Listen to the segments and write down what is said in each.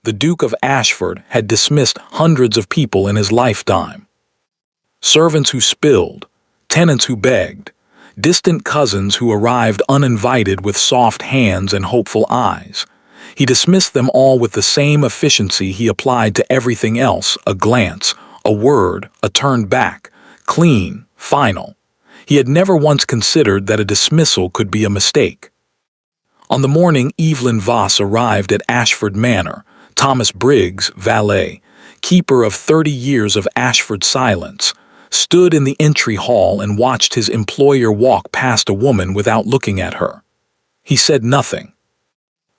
The Duke of Ashford had dismissed hundreds of people in his lifetime. Servants who spilled, tenants who begged, distant cousins who arrived uninvited with soft hands and hopeful eyes. He dismissed them all with the same efficiency he applied to everything else: a glance, a word, a turn back, clean, final. He had never once considered that a dismissal could be a mistake. On the morning Evelyn Voss arrived at Ashford Manor, Thomas Briggs, valet, keeper of 30 years of Ashford silence, stood in the entry hall and watched his employer walk past a woman without looking at her. He said nothing.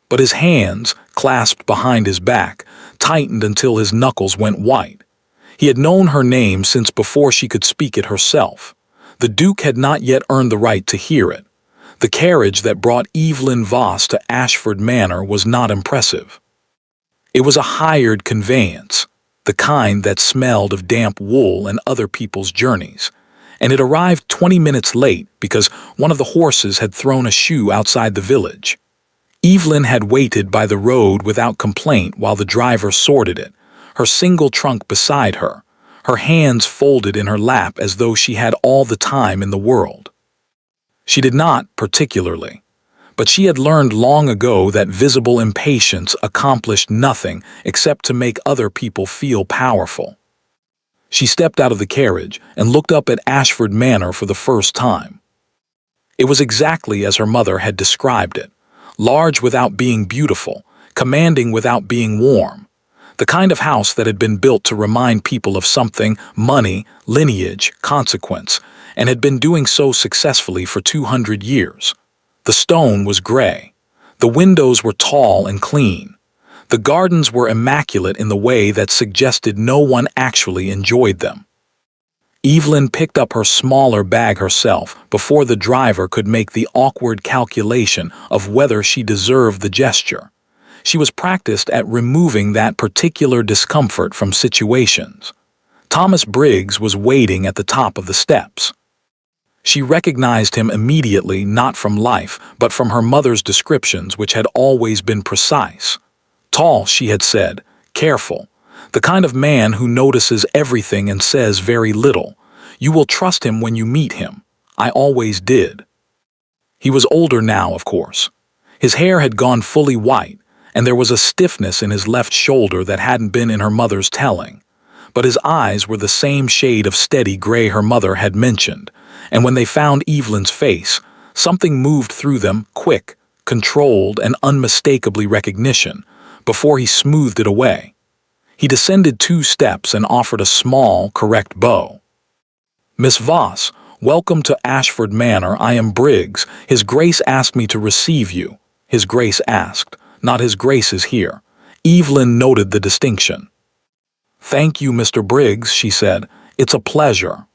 But his hands, clasped behind his back, tightened until his knuckles went white. He had known her name since before she could speak it herself. The Duke had not yet earned the right to hear it. The carriage that brought Evelyn Voss to Ashford Manor was not impressive. It was a hired conveyance, the kind that smelled of damp wool and other people's journeys, and it arrived 20 minutes late because one of the horses had thrown a shoe outside the village. Evelyn had waited by the road without complaint while the driver sorted it, her single trunk beside her, her hands folded in her lap as though she had all the time in the world. She did not, particularly, but she had learned long ago that visible impatience accomplished nothing except to make other people feel powerful. She stepped out of the carriage and looked up at Ashford Manor for the first time. It was exactly as her mother had described it: large without being beautiful, commanding without being warm. The kind of house that had been built to remind people of something: money, lineage, consequence, and had been doing so successfully for 200 years. The stone was gray. The windows were tall and clean. The gardens were immaculate in the way that suggested no one actually enjoyed them. Evelyn picked up her smaller bag herself before the driver could make the awkward calculation of whether she deserved the gesture. She was practiced at removing that particular discomfort from situations. Thomas Briggs was waiting at the top of the steps. She recognized him immediately, not from life, but from her mother's descriptions, which had always been precise. Tall, she had said, careful, the kind of man who notices everything and says very little. You will trust him when you meet him. I always did. He was older now, of course. His hair had gone fully white, and there was a stiffness in his left shoulder that hadn't been in her mother's telling. But his eyes were the same shade of steady gray her mother had mentioned, and when they found Evelyn's face, something moved through them, quick, controlled, and unmistakably recognition, before he smoothed it away. He descended 2 steps and offered a small, correct bow. Miss Voss, welcome to Ashford Manor. I am Briggs. His Grace asked me to receive you. His Grace asked, not His Grace is here. Evelyn noted the distinction. Thank you, Mr. Briggs, she said. It's a pleasure.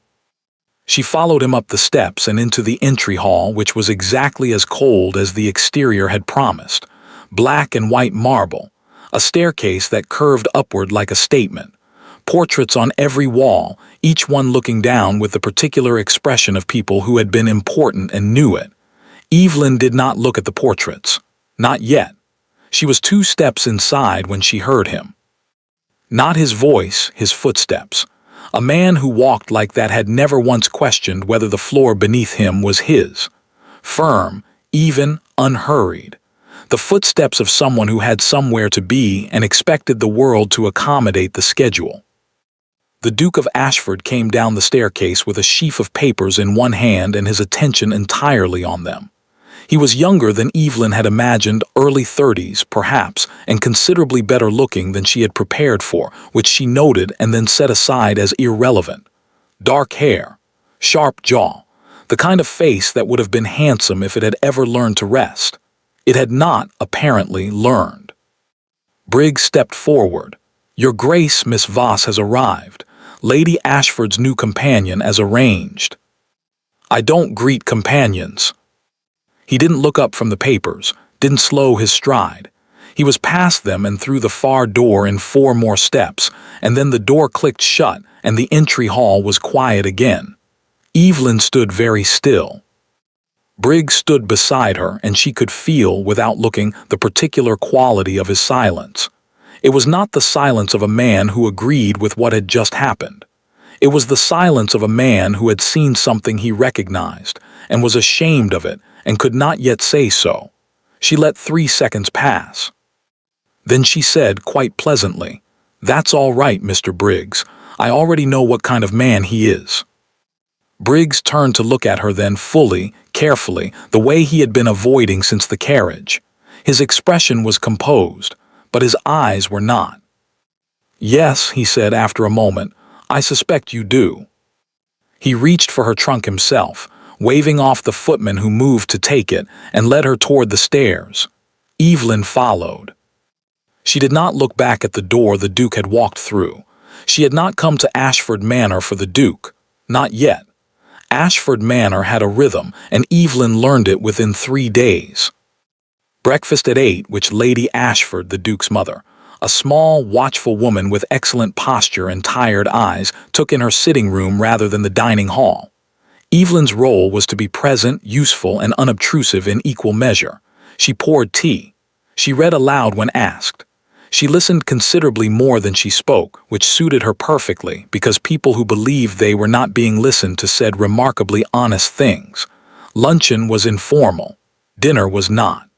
She followed him up the steps and into the entry hall, which was exactly as cold as the exterior had promised. Black and white marble, a staircase that curved upward like a statement, portraits on every wall, each one looking down with the particular expression of people who had been important and knew it. Evelyn did not look at the portraits. Not yet. She was 2 steps inside when she heard him. Not his voice, his footsteps. A man who walked like that had never once questioned whether the floor beneath him was his. Firm, even, unhurried. The footsteps of someone who had somewhere to be and expected the world to accommodate the schedule. The Duke of Ashford came down the staircase with a sheaf of papers in one hand and his attention entirely on them. He was younger than Evelyn had imagined, early 30s, perhaps, and considerably better looking than she had prepared for, which she noted and then set aside as irrelevant. Dark hair, sharp jaw, the kind of face that would have been handsome if it had ever learned to rest. It had not, apparently, learned. Briggs stepped forward. Your Grace, Miss Voss has arrived. Lady Ashford's new companion, as arranged. I don't greet companions. He didn't look up from the papers, didn't slow his stride. He was past them and through the far door in 4 more steps, and then the door clicked shut and the entry hall was quiet again. Evelyn stood very still. Briggs stood beside her, and she could feel, without looking, the particular quality of his silence. It was not the silence of a man who agreed with what had just happened. It was the silence of a man who had seen something he recognized and was ashamed of it and could not yet say so. She let 3 seconds pass. Then she said quite pleasantly, "That's all right, Mr. Briggs. I already know what kind of man he is." Briggs turned to look at her then fully, carefully, the way he had been avoiding since the carriage. His expression was composed, but his eyes were not. "Yes," he said after a moment, "I suspect you do." He reached for her trunk himself, waving off the footman who moved to take it, and led her toward the stairs. Evelyn followed. She did not look back at the door the Duke had walked through. She had not come to Ashford Manor for the Duke. Not yet. Ashford Manor had a rhythm, and Evelyn learned it within 3 days. Breakfast at 8, which Lady Ashford, the Duke's mother, a small, watchful woman with excellent posture and tired eyes, took in her sitting room rather than the dining hall. Evelyn's role was to be present, useful, and unobtrusive in equal measure. She poured tea. She read aloud when asked. She listened considerably more than she spoke, which suited her perfectly because people who believed they were not being listened to said remarkably honest things. Luncheon was informal. Dinner was not.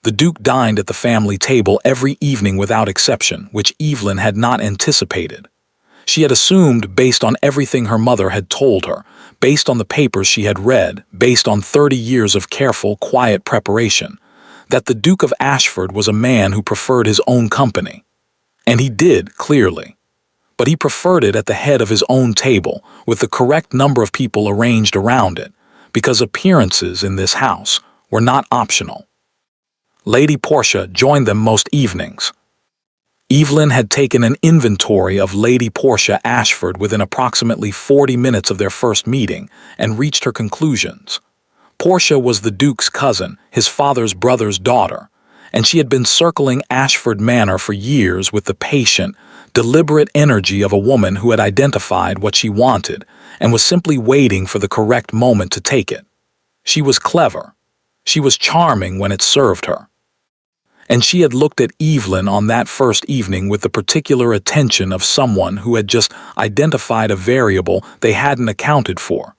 The Duke dined at the family table every evening without exception, which Evelyn had not anticipated. She had assumed, based on everything her mother had told her, based on the papers she had read, based on 30 years of careful, quiet preparation, that the Duke of Ashford was a man who preferred his own company. And he did, clearly. But he preferred it at the head of his own table, with the correct number of people arranged around it, because appearances in this house were not optional. Lady Portia joined them most evenings. Evelyn had taken an inventory of Lady Portia Ashford within approximately 40 minutes of their first meeting and reached her conclusions. Portia was the Duke's cousin, his father's brother's daughter, and she had been circling Ashford Manor for years with the patient, deliberate energy of a woman who had identified what she wanted and was simply waiting for the correct moment to take it. She was clever. She was charming when it served her. And she had looked at Evelyn on that first evening with the particular attention of someone who had just identified a variable they hadn't accounted for.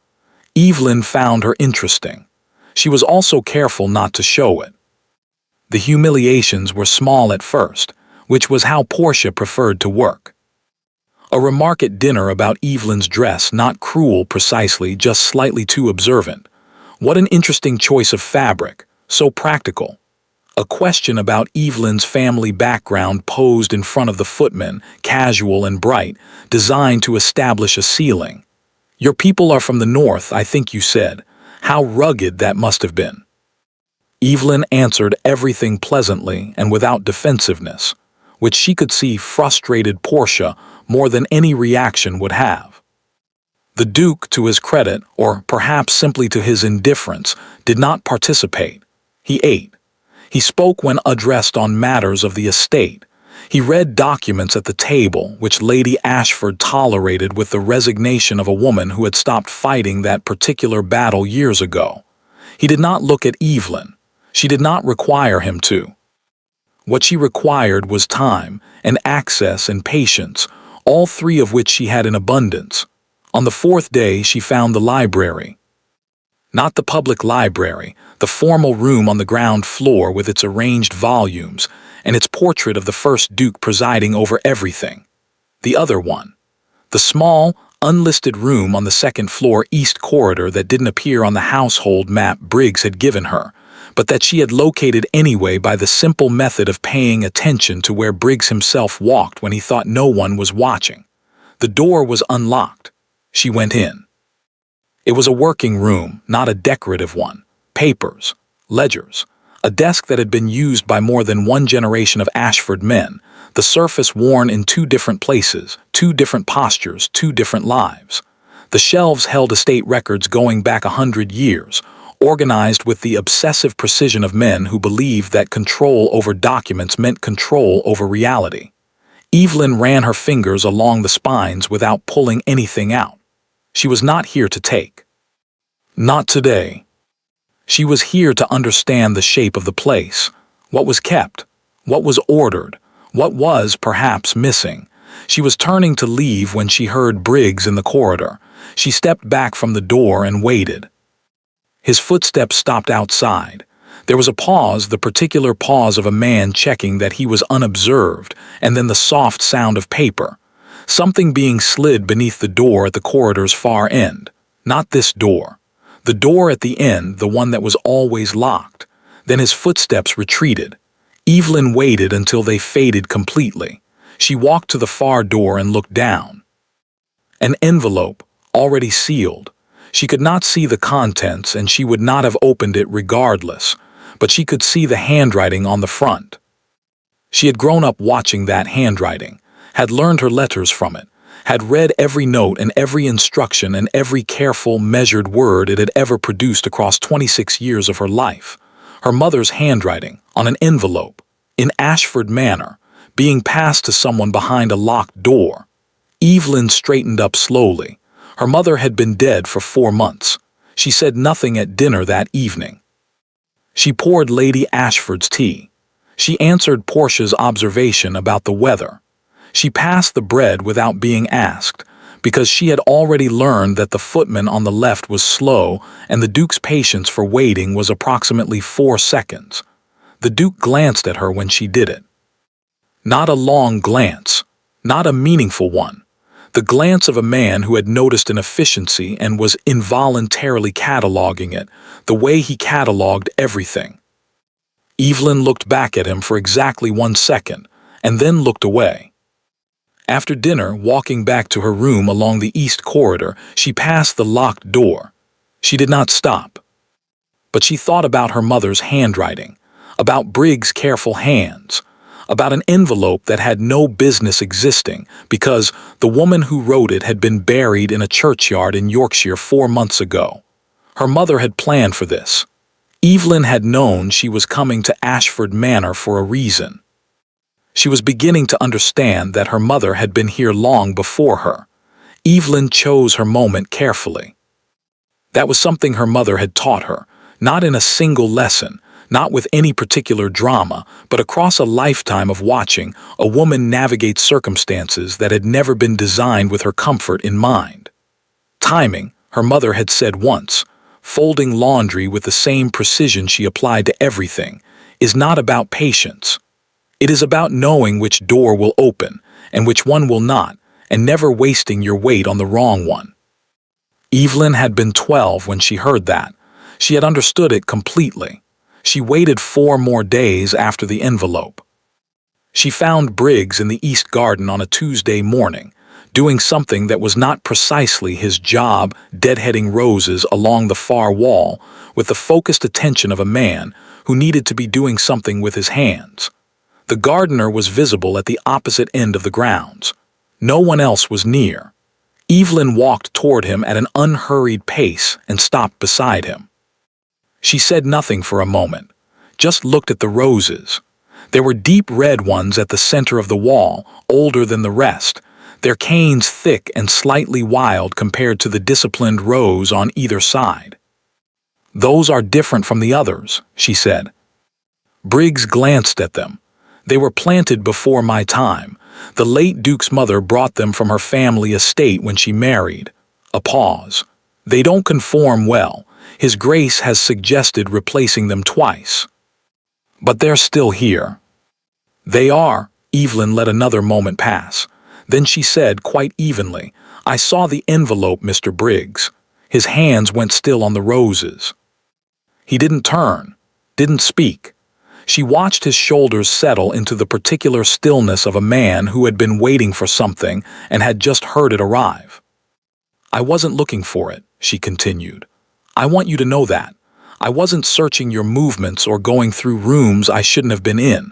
Evelyn found her interesting. She was also careful not to show it. The humiliations were small at first, which was how Portia preferred to work. A remark at dinner about Evelyn's dress, not cruel precisely, just slightly too observant. What an interesting choice of fabric, so practical. A question about Evelyn's family background posed in front of the footman, casual and bright, designed to establish a ceiling. "Your people are from the north, I think you said. How rugged that must have been." Evelyn answered everything pleasantly and without defensiveness, which she could see frustrated Portia more than any reaction would have. The Duke, to his credit, or perhaps simply to his indifference, did not participate. He ate. He spoke when addressed on matters of the estate. He read documents at the table, which Lady Ashford tolerated with the resignation of a woman who had stopped fighting that particular battle years ago. He did not look at Evelyn. She did not require him to. What she required was time, and access, and patience, all 3 of which she had in abundance. On the 4th day she found the library. Not the public library, the formal room on the ground floor with its arranged volumes, and its portrait of the first Duke presiding over everything. The other one. The small, unlisted room on the 2nd floor east corridor that didn't appear on the household map Briggs had given her, but that she had located anyway by the simple method of paying attention to where Briggs himself walked when he thought no one was watching. The door was unlocked. She went in. It was a working room, not a decorative one. Papers, ledgers, a desk that had been used by more than one generation of Ashford men, the surface worn in 2 different places, 2 different postures, 2 different lives. The shelves held estate records going back 100 years, organized with the obsessive precision of men who believed that control over documents meant control over reality. Evelyn ran her fingers along the spines without pulling anything out. She was not here to take. Not today. She was here to understand the shape of the place, what was kept, what was ordered, What was, perhaps, missing? She was turning to leave when she heard Briggs in the corridor. She stepped back from the door and waited. His footsteps stopped outside. There was a pause, the particular pause of a man checking that he was unobserved, and then the soft sound of paper. Something being slid beneath the door at the corridor's far end. Not this door. The door at the end, the one that was always locked. Then his footsteps retreated. Evelyn waited until they faded completely. She walked to the far door and looked down. An envelope, already sealed. She could not see the contents, and she would not have opened it regardless, but she could see the handwriting on the front. She had grown up watching that handwriting, had learned her letters from it, had read every note and every instruction and every careful, measured word it had ever produced across 26 years of her life. Her mother's handwriting, on an envelope, in Ashford Manor, being passed to someone behind a locked door. Evelyn straightened up slowly. Her mother had been dead for 4 months. She said nothing at dinner that evening. She poured Lady Ashford's tea. She answered Portia's observation about the weather. She passed the bread without being asked, because she had already learned that the footman on the left was slow and the Duke's patience for waiting was approximately 4 seconds. The Duke glanced at her when she did it. Not a long glance, not a meaningful one. The glance of a man who had noticed an efficiency and was involuntarily cataloging it, the way he cataloged everything. Evelyn looked back at him for exactly 1 second, and then looked away. After dinner, walking back to her room along the east corridor, she passed the locked door. She did not stop. But she thought about her mother's handwriting, about Briggs' careful hands, about an envelope that had no business existing because the woman who wrote it had been buried in a churchyard in Yorkshire 4 months ago. Her mother had planned for this. Evelyn had known she was coming to Ashford Manor for a reason. She was beginning to understand that her mother had been here long before her. Evelyn chose her moment carefully. That was something her mother had taught her, not in a single lesson, not with any particular drama, but across a lifetime of watching a woman navigate circumstances that had never been designed with her comfort in mind. Timing, her mother had said once, folding laundry with the same precision she applied to everything, is not about patience. It is about knowing which door will open and which one will not, and never wasting your weight on the wrong one. Evelyn had been 12 when she heard that. She had understood it completely. She waited 4 more days after the envelope. She found Briggs in the East Garden on a Tuesday morning, doing something that was not precisely his job, deadheading roses along the far wall with the focused attention of a man who needed to be doing something with his hands. The gardener was visible at the opposite end of the grounds. No one else was near. Evelyn walked toward him at an unhurried pace and stopped beside him. She said nothing for a moment, just looked at the roses. There were deep red ones at the center of the wall, older than the rest, their canes thick and slightly wild compared to the disciplined rows on either side. "Those are different from the others," she said. Briggs glanced at them. "They were planted before my time. The late Duke's mother brought them from her family estate when she married." A pause. "They don't conform well. His Grace has suggested replacing them twice. But they're still here." "They are." Evelyn let another moment pass. Then she said quite evenly, "I saw the envelope, Mr. Briggs." His hands went still on the roses. He didn't turn, didn't speak. She watched his shoulders settle into the particular stillness of a man who had been waiting for something and had just heard it arrive. "I wasn't looking for it," she continued. "I want you to know that. I wasn't searching your movements or going through rooms I shouldn't have been in.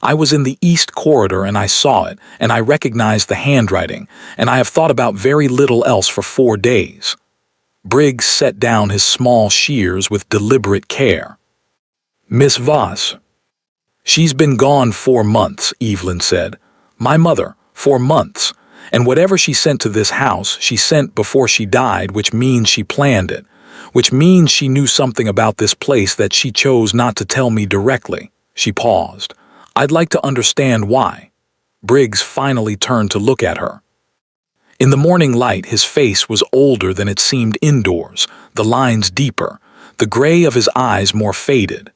I was in the East Corridor and I saw it, and I recognized the handwriting, and I have thought about very little else for 4 days." Briggs set down his small shears with deliberate care. "Miss Voss." "She's been gone 4 months, Evelyn said. "My mother, 4 months. And whatever she sent to this house, she sent before she died, which means she planned it. Which means she knew something about this place that she chose not to tell me directly." She paused. "I'd like to understand why." Briggs finally turned to look at her. In the morning light, his face was older than it seemed indoors, the lines deeper, the gray of his eyes more faded.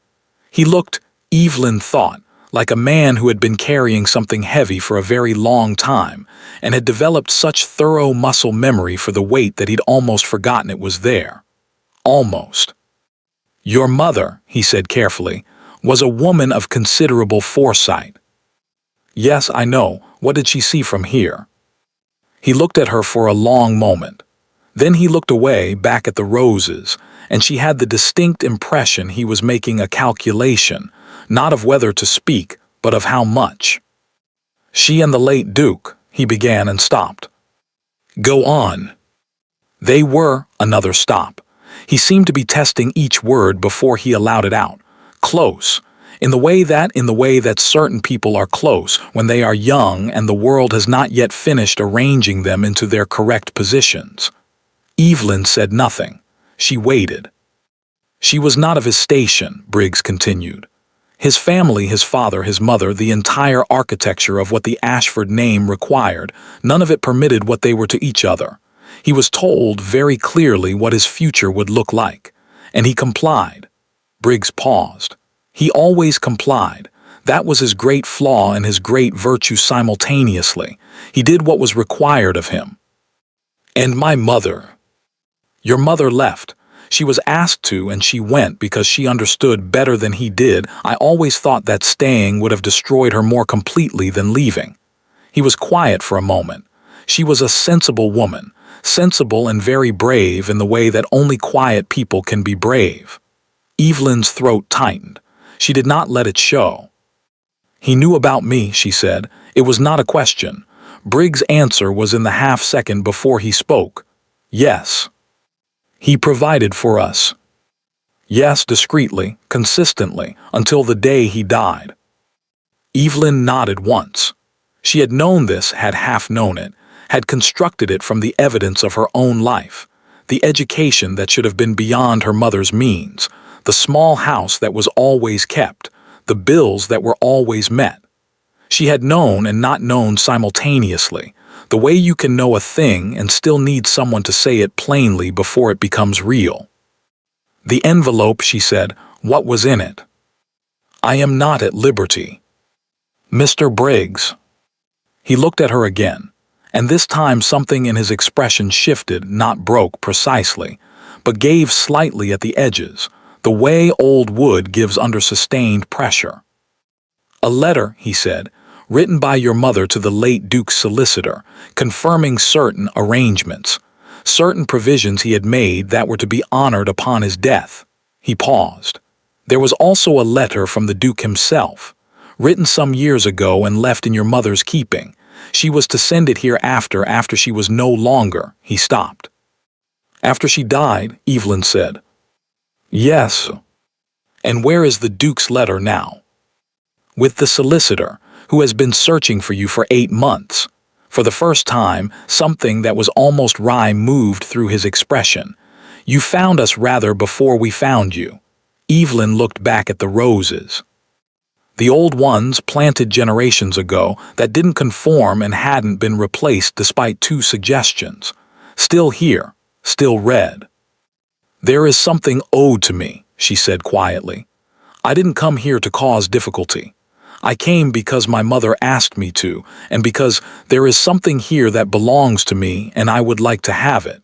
He looked, Evelyn thought, like a man who had been carrying something heavy for a very long time and had developed such thorough muscle memory for the weight that he'd almost forgotten it was there. Almost. "Your mother," he said carefully, "was a woman of considerable foresight." "Yes, I know. What did she see from here?" He looked at her for a long moment. Then he looked away, back at the roses, and she had the distinct impression he was making a calculation, not of whether to speak, but of how much. "She and the late Duke," he began and stopped. "Go on." "They were," another stop. He seemed to be testing each word before he allowed it out. "Close. In the way that certain people are close when they are young and the world has not yet finished arranging them into their correct positions." Evelyn said nothing. She waited. "She was not of his station," Briggs continued. "His family, his father, his mother, the entire architecture of what the Ashford name required, none of it permitted what they were to each other. He was told very clearly what his future would look like, and he complied." Briggs paused. "He always complied. That was his great flaw and his great virtue simultaneously. He did what was required of him." "And my mother?" "Your mother left. She was asked to, and she went because she understood better than he did. I always thought that staying would have destroyed her more completely than leaving." He was quiet for a moment. "She was a sensible woman, sensible and very brave in the way that only quiet people can be brave." Evelyn's throat tightened. She did not let it show. "He knew about me," she said. It was not a question. Briggs' answer was in the half-second before he spoke. "Yes." "He provided for us." "Yes," discreetly, consistently, until the day he died. Evelyn nodded once. She had known this, had half known it, had constructed it from the evidence of her own life, the education that should have been beyond her mother's means, the small house that was always kept, the bills that were always met. She had known and not known simultaneously, the way you can know a thing and still need someone to say it plainly before it becomes real. "The envelope," she said, "what was in it?" "I am not at liberty." "Mr. Briggs." He looked at her again, and this time something in his expression shifted, not broke precisely, but gave slightly at the edges, the way old wood gives under sustained pressure. "A letter," he said, "written by your mother to the late Duke's solicitor, confirming certain arrangements, certain provisions he had made that were to be honored upon his death." He paused. "There was also a letter from the Duke himself, written some years ago and left in your mother's keeping. She was to send it here after she was no longer." He stopped. "After she died," Evelyn said. "Yes." "And where is the Duke's letter now?" "With the solicitor, who has been searching for you for 8 months. For the first time, something that was almost wry moved through his expression. "You found us rather before we found you." Evelyn looked back at the roses. "The old ones planted generations ago that didn't conform and hadn't been replaced despite 2 suggestions. Still here, still red." "There is something owed to me," she said quietly. "I didn't come here to cause difficulty. I came because my mother asked me to, and because there is something here that belongs to me and I would like to have it."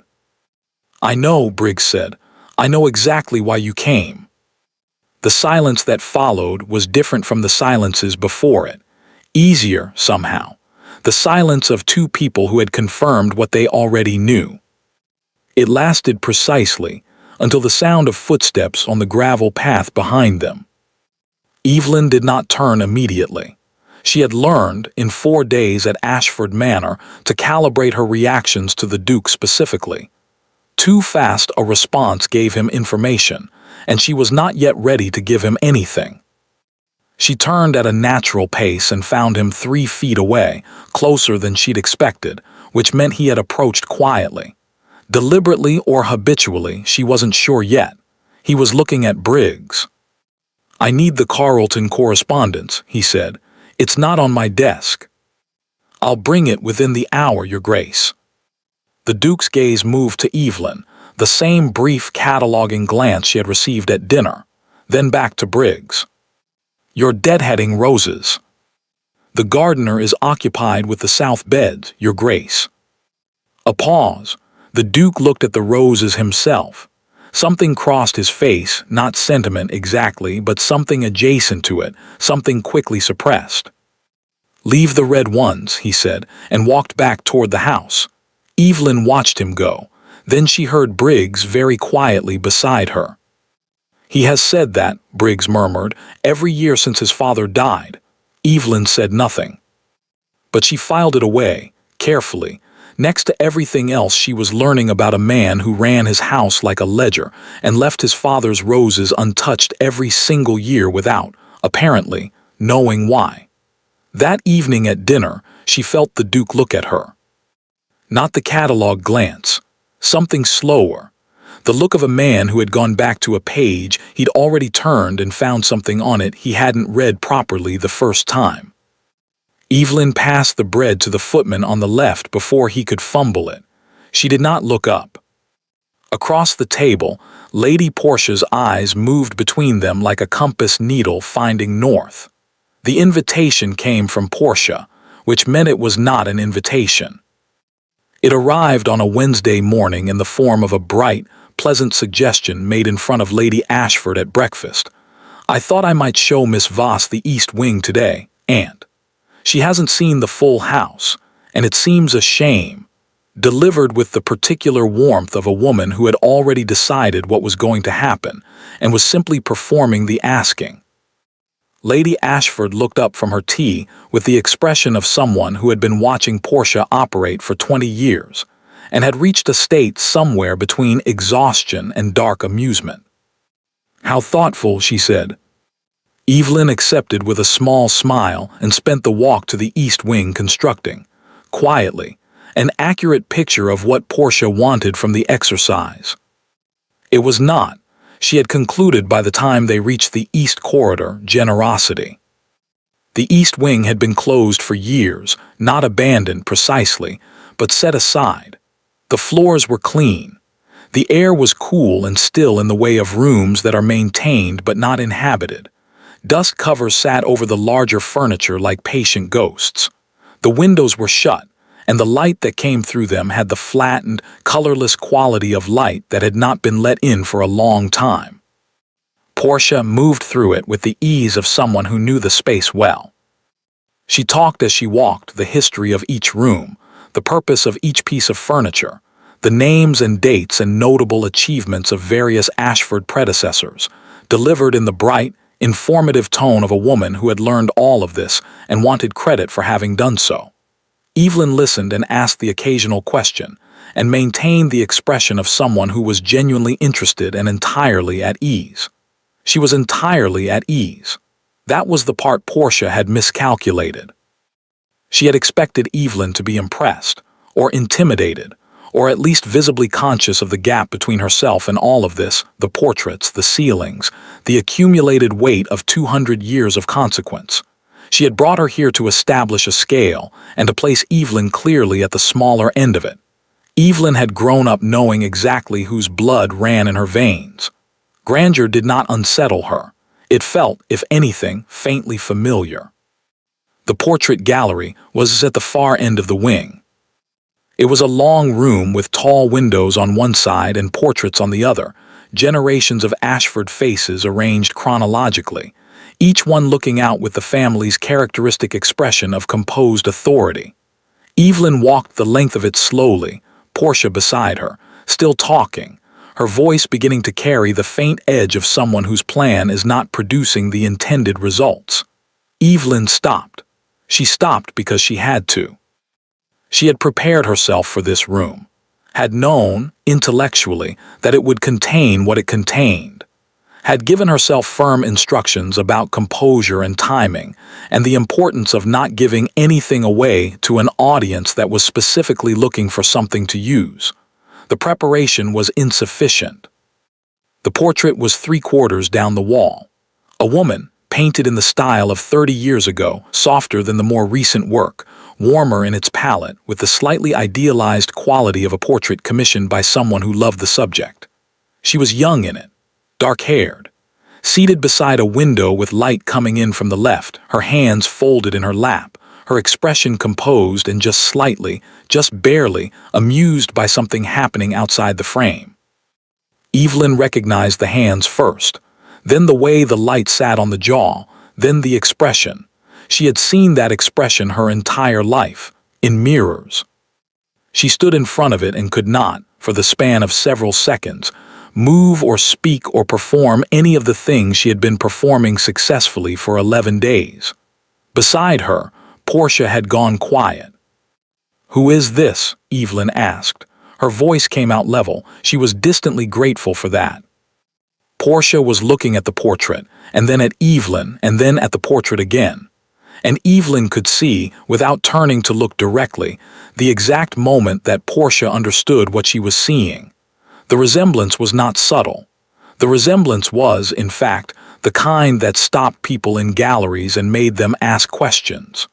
"I know," Briggs said. "I know exactly why you came." The silence that followed was different from the silences before it, easier somehow, the silence of 2 people who had confirmed what they already knew. It lasted precisely until the sound of footsteps on the gravel path behind them. Evelyn did not turn immediately. She had learned, in 4 days at Ashford Manor, to calibrate her reactions to the Duke specifically. Too fast a response gave him information, and she was not yet ready to give him anything. She turned at a natural pace and found him 3 feet away, closer than she'd expected, which meant he had approached quietly. Deliberately or habitually, she wasn't sure yet. He was looking at Briggs. "I need the Carlton correspondence," he said. "It's not on my desk." "I'll bring it within the hour, Your Grace." The Duke's gaze moved to Evelyn, the same brief cataloging glance she had received at dinner, then back to Briggs. "You're deadheading roses. The gardener is occupied with the south beds, Your Grace." A pause. The Duke looked at the roses himself. Something crossed his face, not sentiment exactly, but something adjacent to it, something quickly suppressed. "Leave the red ones," he said, and walked back toward the house. Evelyn watched him go. Then she heard Briggs very quietly beside her. "He has said that," Briggs murmured, "every year since his father died." Evelyn said nothing. But she filed it away, carefully, next to everything else she was learning about a man who ran his house like a ledger and left his father's roses untouched every single year without, apparently, knowing why. That evening at dinner, she felt the Duke look at her. Not the catalog glance. Something slower. The look of a man who had gone back to a page he'd already turned and found something on it he hadn't read properly the first time. Evelyn passed the bread to the footman on the left before he could fumble it. She did not look up. Across the table, Lady Portia's eyes moved between them like a compass needle finding north. The invitation came from Portia, which meant it was not an invitation. It arrived on a Wednesday morning in the form of a bright, pleasant suggestion made in front of Lady Ashford at breakfast. "I thought I might show Miss Voss the East Wing today, Aunt. She hasn't seen the full house, and it seems a shame," delivered with the particular warmth of a woman who had already decided what was going to happen and was simply performing the asking. Lady Ashford looked up from her tea with the expression of someone who had been watching Portia operate for 20 years and had reached a state somewhere between exhaustion and dark amusement. "How thoughtful," she said. Evelyn accepted with a small smile and spent the walk to the East Wing constructing, quietly, an accurate picture of what Portia wanted from the exercise. It was not, she had concluded by the time they reached the East Corridor, generosity. The East Wing had been closed for years, not abandoned precisely, but set aside. The floors were clean. The air was cool and still in the way of rooms that are maintained but not inhabited. Dust covers sat over the larger furniture like patient ghosts. The windows were shut, and the light that came through them had the flattened, colorless quality of light that had not been let in for a long time. Portia moved through it with the ease of someone who knew the space well. She talked as she walked the history of each room, the purpose of each piece of furniture, the names and dates and notable achievements of various Ashford predecessors, delivered in the bright, informative tone of a woman who had learned all of this and wanted credit for having done so. Evelyn listened and asked the occasional question, and maintained the expression of someone who was genuinely interested and entirely at ease. She was entirely at ease. That was the part Portia had miscalculated. She had expected Evelyn to be impressed, or intimidated, or at least visibly conscious of the gap between herself and all of this, the portraits, the ceilings, the accumulated weight of 200 years of consequence. She had brought her here to establish a scale and to place Evelyn clearly at the smaller end of it. Evelyn had grown up knowing exactly whose blood ran in her veins. Grandeur did not unsettle her. It felt, if anything, faintly familiar. The portrait gallery was at the far end of the wing. It was a long room with tall windows on one side and portraits on the other, generations of Ashford faces arranged chronologically, each one looking out with the family's characteristic expression of composed authority. Evelyn walked the length of it slowly, Portia beside her, still talking, her voice beginning to carry the faint edge of someone whose plan is not producing the intended results. Evelyn stopped. She stopped because she had to. She had prepared herself for this room, had known, intellectually, that it would contain what it contained, had given herself firm instructions about composure and timing, and the importance of not giving anything away to an audience that was specifically looking for something to use. The preparation was insufficient. The portrait was 3/4 down the wall. A woman, painted in the style of 30 years ago, softer than the more recent work, warmer in its palette, with the slightly idealized quality of a portrait commissioned by someone who loved the subject. She was young in it, dark-haired, seated beside a window with light coming in from the left, her hands folded in her lap, her expression composed and just slightly, just barely, amused by something happening outside the frame. Evelyn recognized the hands first, then the way the light sat on the jaw, then the expression. She had seen that expression her entire life, in mirrors. She stood in front of it and could not, for the span of several seconds, move or speak or perform any of the things she had been performing successfully for 11 days. Beside her, Portia had gone quiet. "Who is this?" Evelyn asked. Her voice came out level. She was distantly grateful for that. Portia was looking at the portrait, and then at Evelyn, and then at the portrait again. And Evelyn could see, without turning to look directly, the exact moment that Portia understood what she was seeing. The resemblance was not subtle. The resemblance was, in fact, the kind that stopped people in galleries and made them ask questions.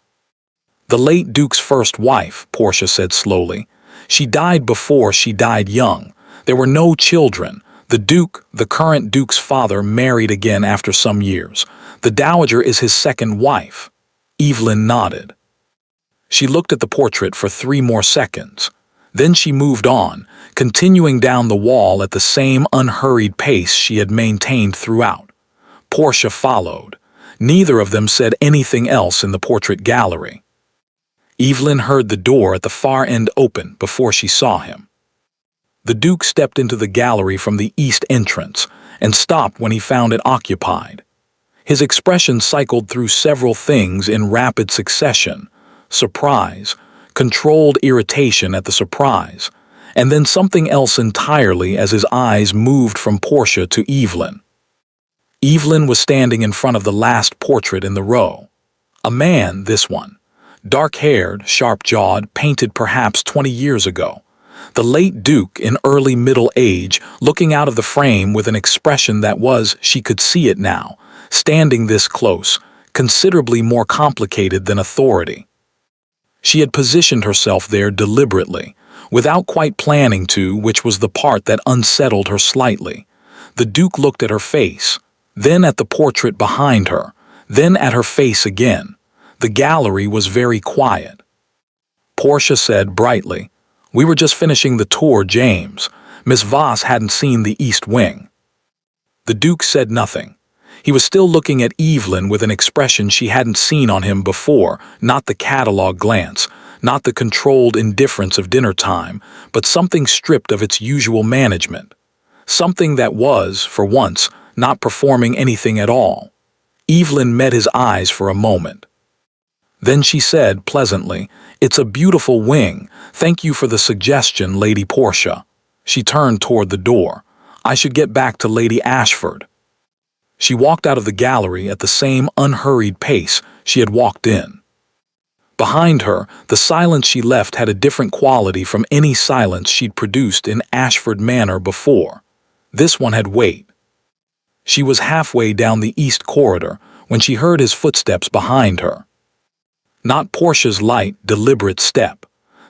"The late Duke's first wife," Portia said slowly. "She died before she died young. There were no children. The Duke, the current Duke's father, married again after some years. The Dowager is his second wife." Evelyn nodded. She looked at the portrait for 3 more seconds. Then she moved on, continuing down the wall at the same unhurried pace she had maintained throughout. Portia followed. Neither of them said anything else in the portrait gallery. Evelyn heard the door at the far end open before she saw him. The Duke stepped into the gallery from the east entrance and stopped when he found it occupied. His expression cycled through several things in rapid succession: surprise, controlled irritation at the surprise, and then something else entirely as his eyes moved from Portia to Evelyn. Evelyn was standing in front of the last portrait in the row. A man, this one. Dark-haired, sharp-jawed, painted perhaps 20 years ago. The late Duke, in early middle age, looking out of the frame with an expression that was, she could see it now, standing this close, considerably more complicated than authority. She had positioned herself there deliberately, without quite planning to, which was the part that unsettled her slightly. The Duke looked at her face, then at the portrait behind her, then at her face again. The gallery was very quiet. Portia said brightly, "We were just finishing the tour, James. Miss Voss hadn't seen the East Wing." The Duke said nothing. He was still looking at Evelyn with an expression she hadn't seen on him before, not the catalogue glance, not the controlled indifference of dinner time, but something stripped of its usual management. Something that was, for once, not performing anything at all. Evelyn met his eyes for a moment. Then she said pleasantly, "It's a beautiful wing. Thank you for the suggestion, Lady Portia." She turned toward the door. "I should get back to Lady Ashford." She walked out of the gallery at the same unhurried pace she had walked in. Behind her, the silence she left had a different quality from any silence she'd produced in Ashford Manor before. This one had weight. She was halfway down the east corridor when she heard his footsteps behind her. Not Portia's light, deliberate step.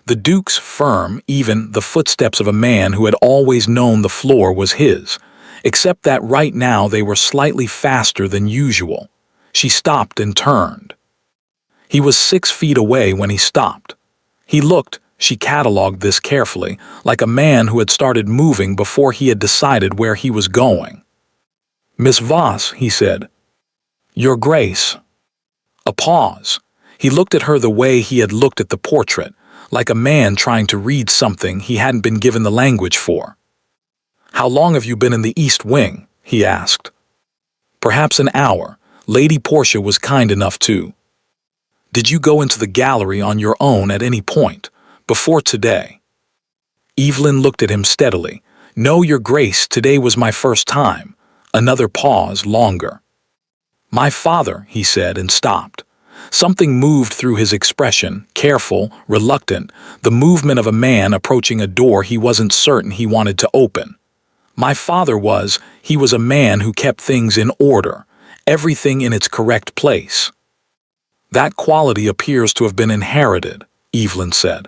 The Duke's firm, even the footsteps of a man who had always known the floor was his, except that right now they were slightly faster than usual. She stopped and turned. He was 6 feet away when he stopped. He looked, she catalogued this carefully, like a man who had started moving before he had decided where he was going. "Miss Voss," he said. "Your Grace." A pause. He looked at her the way he had looked at the portrait, like a man trying to read something he hadn't been given the language for. "How long have you been in the East Wing?" he asked. "Perhaps an hour." Lady Portia was kind enough to. "Did you go into the gallery on your own at any point, before today?" Evelyn looked at him steadily. "No, Your Grace, today was my first time." Another pause, longer. "My father," he said, and stopped. Something moved through his expression, careful, reluctant, the movement of a man approaching a door he wasn't certain he wanted to open. "My father he was a man who kept things in order, everything in its correct place." That quality appears to have been inherited, Evelyn said.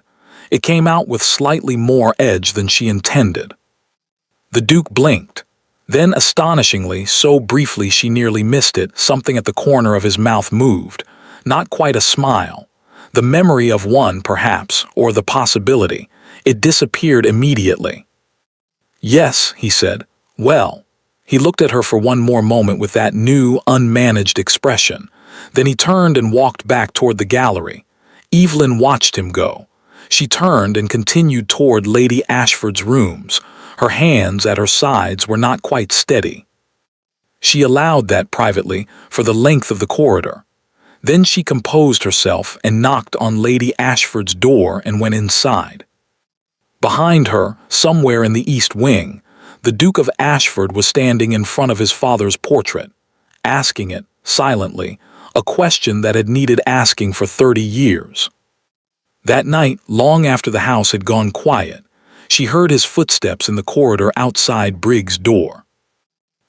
It came out with slightly more edge than she intended. The Duke blinked. Then, astonishingly, so briefly she nearly missed it, something at the corner of his mouth moved. Not quite a smile. The memory of one, perhaps, or the possibility. It disappeared immediately. Yes, he said. Well. He looked at her for one more moment with that new, unmanaged expression. Then he turned and walked back toward the gallery. Evelyn watched him go. She turned and continued toward Lady Ashford's rooms. Her hands at her sides were not quite steady. She allowed that privately for the length of the corridor. Then she composed herself and knocked on Lady Ashford's door and went inside. Behind her, somewhere in the east wing, the Duke of Ashford was standing in front of his father's portrait, asking it, silently, a question that had needed asking for 30 years. That night, long after the house had gone quiet, she heard his footsteps in the corridor outside Briggs' door.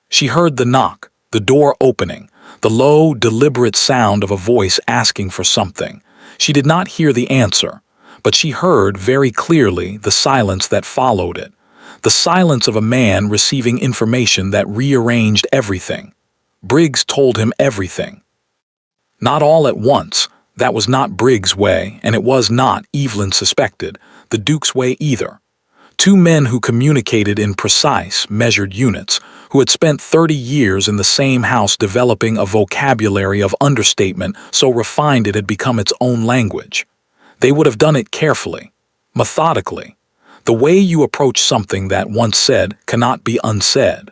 She heard the knock, the door opening, the low, deliberate sound of a voice asking for something. She did not hear the answer, but she heard very clearly the silence that followed it, the silence of a man receiving information that rearranged everything. Briggs told him everything. Not all at once. That was not Briggs' way, and it was not, Evelyn suspected, the Duke's way either. Two men who communicated in precise, measured units, who had spent 30 years in the same house developing a vocabulary of understatement so refined it had become its own language. They would have done it carefully, methodically. The way you approach something that, once said, cannot be unsaid.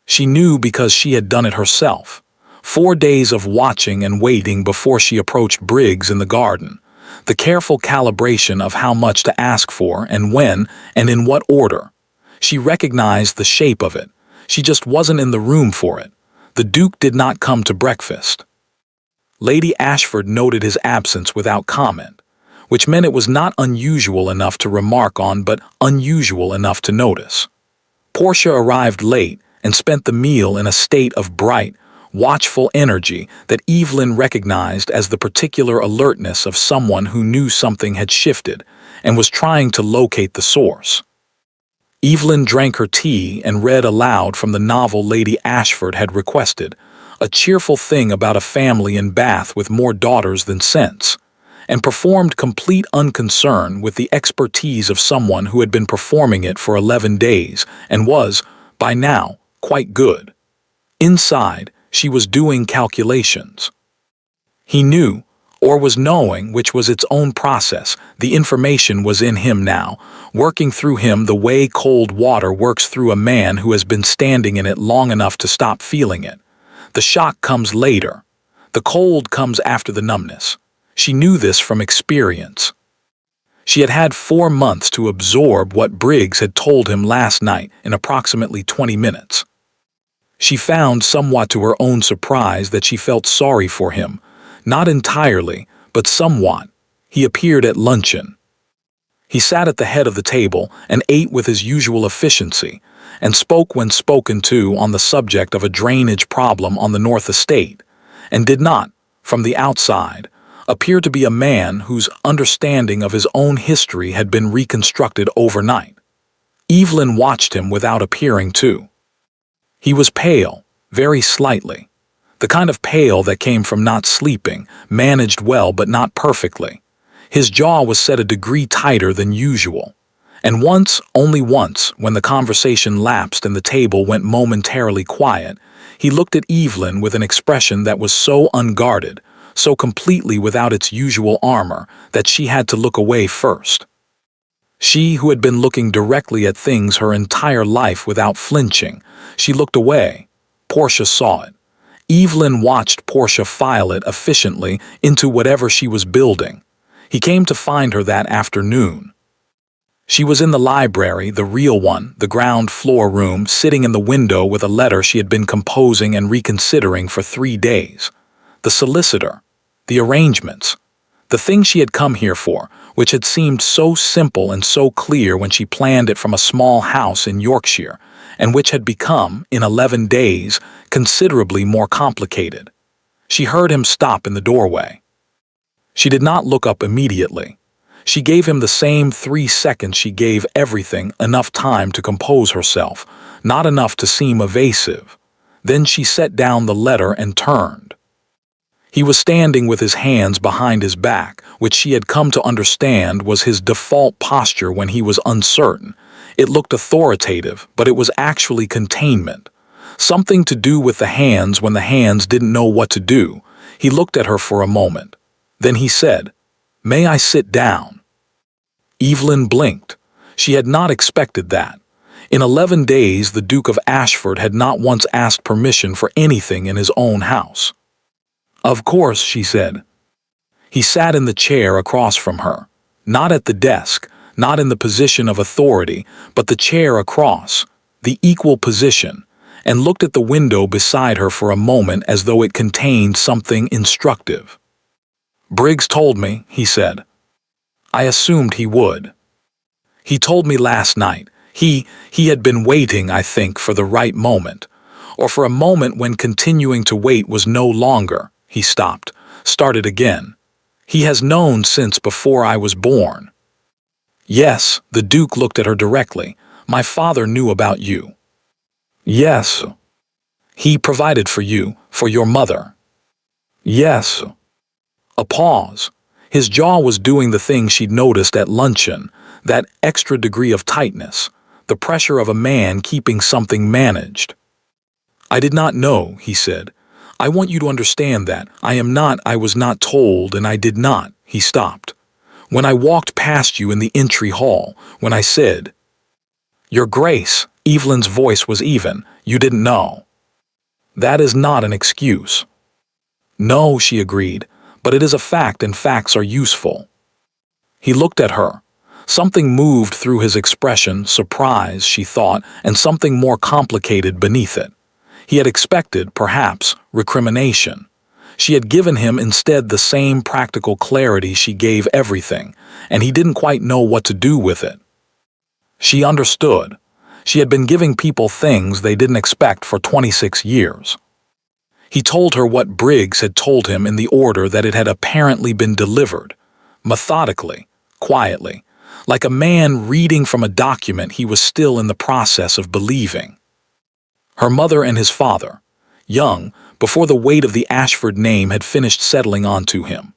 She knew because she had done it herself. 4 days of watching and waiting before she approached Briggs in the garden. The careful calibration of how much to ask for and when and in what order. She recognized the shape of it. She just wasn't in the room for it. The Duke did not come to breakfast. Lady Ashford noted his absence without comment, which meant it was not unusual enough to remark on but unusual enough to notice. Portia arrived late and spent the meal in a state of bright, watchful energy that Evelyn recognized as the particular alertness of someone who knew something had shifted and was trying to locate the source. Evelyn drank her tea and read aloud from the novel Lady Ashford had requested, a cheerful thing about a family in Bath with more daughters than sense, and performed complete unconcern with the expertise of someone who had been performing it for 11 days and was, by now, quite good. Inside, she was doing calculations. He knew, or was knowing, which was its own process. The information was in him now, working through him the way cold water works through a man who has been standing in it long enough to stop feeling it. The shock comes later. The cold comes after the numbness. She knew this from experience. She had had 4 months to absorb what Briggs had told him last night in approximately 20 minutes. She found, somewhat to her own surprise, that she felt sorry for him. Not entirely, but somewhat. He appeared at luncheon. He sat at the head of the table and ate with his usual efficiency, and spoke when spoken to on the subject of a drainage problem on the North Estate, and did not, from the outside, appear to be a man whose understanding of his own history had been reconstructed overnight. Evelyn watched him without appearing to. He was pale, very slightly. The kind of pale that came from not sleeping, managed well but not perfectly. His jaw was set a degree tighter than usual. And once, only once, when the conversation lapsed and the table went momentarily quiet, he looked at Evelyn with an expression that was so unguarded, so completely without its usual armor, that she had to look away first. She, who had been looking directly at things her entire life without flinching, she looked away. Portia saw it. Evelyn watched Portia file it efficiently into whatever she was building. He came to find her that afternoon. She was in the library, the real one, the ground floor room, sitting in the window with a letter she had been composing and reconsidering for 3 days. The solicitor, the arrangements, the thing she had come here for, which had seemed so simple and so clear when she planned it from a small house in Yorkshire, and which had become, in 11 days, considerably more complicated. She heard him stop in the doorway. She did not look up immediately. She gave him the same 3 seconds she gave everything, enough time to compose herself, not enough to seem evasive. Then she set down the letter and turned. He was standing with his hands behind his back, which she had come to understand was his default posture when he was uncertain. It looked authoritative, but it was actually containment. Something to do with the hands when the hands didn't know what to do. He looked at her for a moment. Then he said, "May I sit down?" Evelyn blinked. She had not expected that. In 11 days, the Duke of Ashford had not once asked permission for anything in his own house. "Of course," she said. He sat in the chair across from her, not at the desk, not in the position of authority, but the chair across, the equal position, and looked at the window beside her for a moment as though it contained something instructive. "Briggs told me," he said. "I assumed he would. He told me last night. He had been waiting, I think, for the right moment. Or for a moment when continuing to wait was no longer." He stopped, started again. "He has known since before I was born." "Yes," the Duke looked at her directly. "My father knew about you." "Yes." "He provided for you, for your mother." "Yes." A pause. His jaw was doing the thing she'd noticed at luncheon, that extra degree of tightness, the pressure of a man keeping something managed. "I did not know," he said. "I want you to understand that. I was not told, and I did not." He stopped. "When I walked past you in the entry hall, when I said, 'Your Grace,'" Evelyn's voice was even, "you didn't know." "That is not an excuse." "No," she agreed, "but it is a fact, and facts are useful." He looked at her. Something moved through his expression, surprise, she thought, and something more complicated beneath it. He had expected, perhaps, recrimination. She had given him instead the same practical clarity she gave everything, and he didn't quite know what to do with it. She understood. She had been giving people things they didn't expect for 26 years. He told her what Briggs had told him in the order that it had apparently been delivered, methodically, quietly, like a man reading from a document he was still in the process of believing. Her mother and his father, young, before the weight of the Ashford name had finished settling onto him.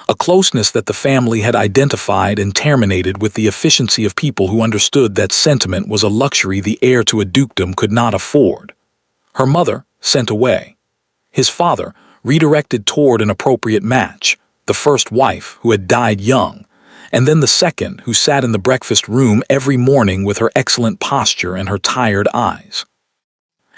A closeness that the family had identified and terminated with the efficiency of people who understood that sentiment was a luxury the heir to a dukedom could not afford. Her mother, sent away. His father, redirected toward an appropriate match, the first wife, who had died young, and then the second, who sat in the breakfast room every morning with her excellent posture and her tired eyes.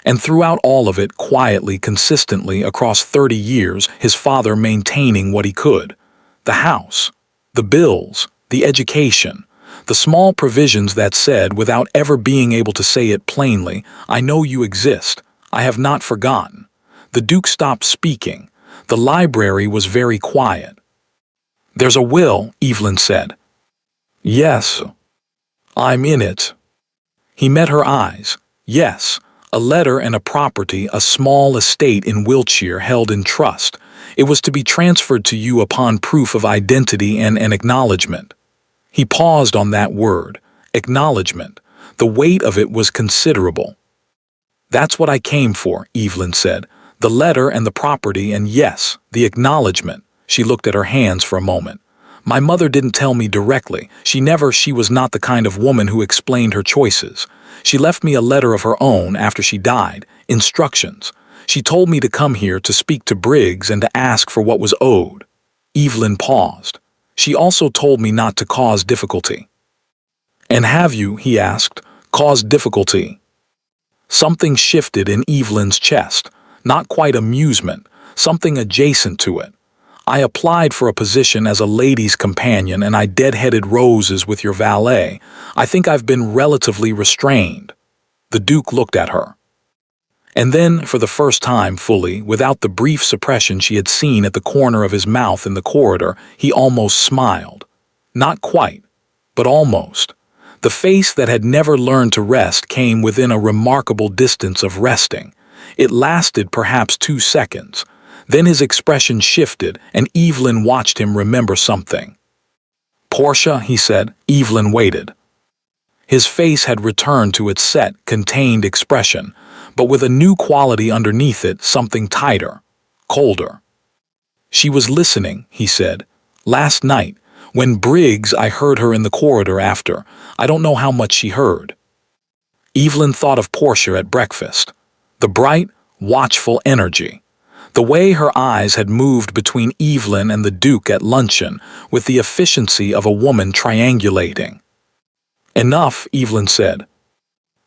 And throughout all of it, quietly, consistently, across 30 years, his father maintaining what he could. The house, the bills, the education, the small provisions that said, without ever being able to say it plainly, "I know you exist. I have not forgotten." The Duke stopped speaking. The library was very quiet. "There's a will," Evelyn said. "Yes. I'm in it." He met her eyes. "Yes. A letter and a property, a small estate in Wiltshire held in trust. It was to be transferred to you upon proof of identity and an acknowledgement." He paused on that word, acknowledgement. The weight of it was considerable. "That's what I came for," Evelyn said. "The letter and the property, and yes, the acknowledgement." She looked at her hands for a moment. "My mother didn't tell me directly. She was not the kind of woman who explained her choices. She left me a letter of her own after she died, instructions. She told me to come here to speak to Briggs and to ask for what was owed." Evelyn paused. "She also told me not to cause difficulty." "And have you," he asked, "caused difficulty?" Something shifted in Evelyn's chest, not quite amusement, something adjacent to it. "I applied for a position as a lady's companion and I deadheaded roses with your valet. I think I've been relatively restrained." The Duke looked at her. And then, for the first time fully, without the brief suppression she had seen at the corner of his mouth in the corridor, he almost smiled. Not quite, but almost. The face that had never learned to rest came within a remarkable distance of resting. It lasted perhaps 2 seconds. Then his expression shifted, and Evelyn watched him remember something. "Portia," he said. Evelyn waited. His face had returned to its set, contained expression, but with a new quality underneath it, something tighter, colder. "She was listening," he said. "Last night, when Briggs, I heard her in the corridor after. I don't know how much she heard." Evelyn thought of Portia at breakfast. The bright, watchful energy. The way her eyes had moved between Evelyn and the Duke at luncheon with the efficiency of a woman triangulating. "Enough," Evelyn said.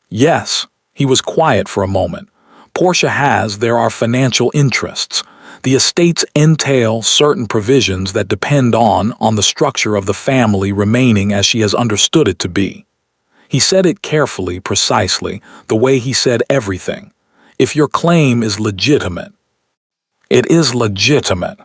"Yes." He was quiet for a moment. There are financial interests. The estates entail certain provisions that depend on the structure of the family remaining as she has understood it to be. He said it carefully, precisely, the way he said everything. "If your claim is legitimate." "It is legitimate."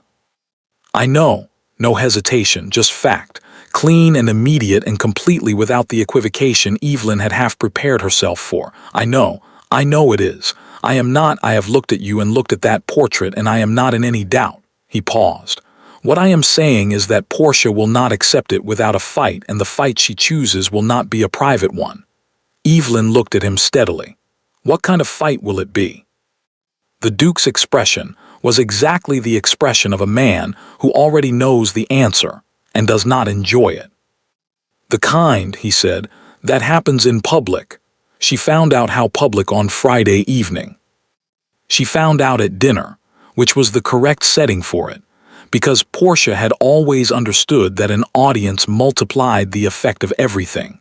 "I know." No hesitation, just fact. Clean and immediate and completely without the equivocation Evelyn had half prepared herself for. I know it is. I have looked at you and looked at that portrait, and I am not in any doubt." He paused. "What I am saying is that Portia will not accept it without a fight, and the fight she chooses will not be a private one." Evelyn looked at him steadily. "What kind of fight will it be?" The Duke's expression was exactly the expression of a man who already knows the answer and does not enjoy it. "The kind," he said, "that happens in public." She found out how public on Friday evening. She found out at dinner, which was the correct setting for it, because Portia had always understood that an audience multiplied the effect of everything.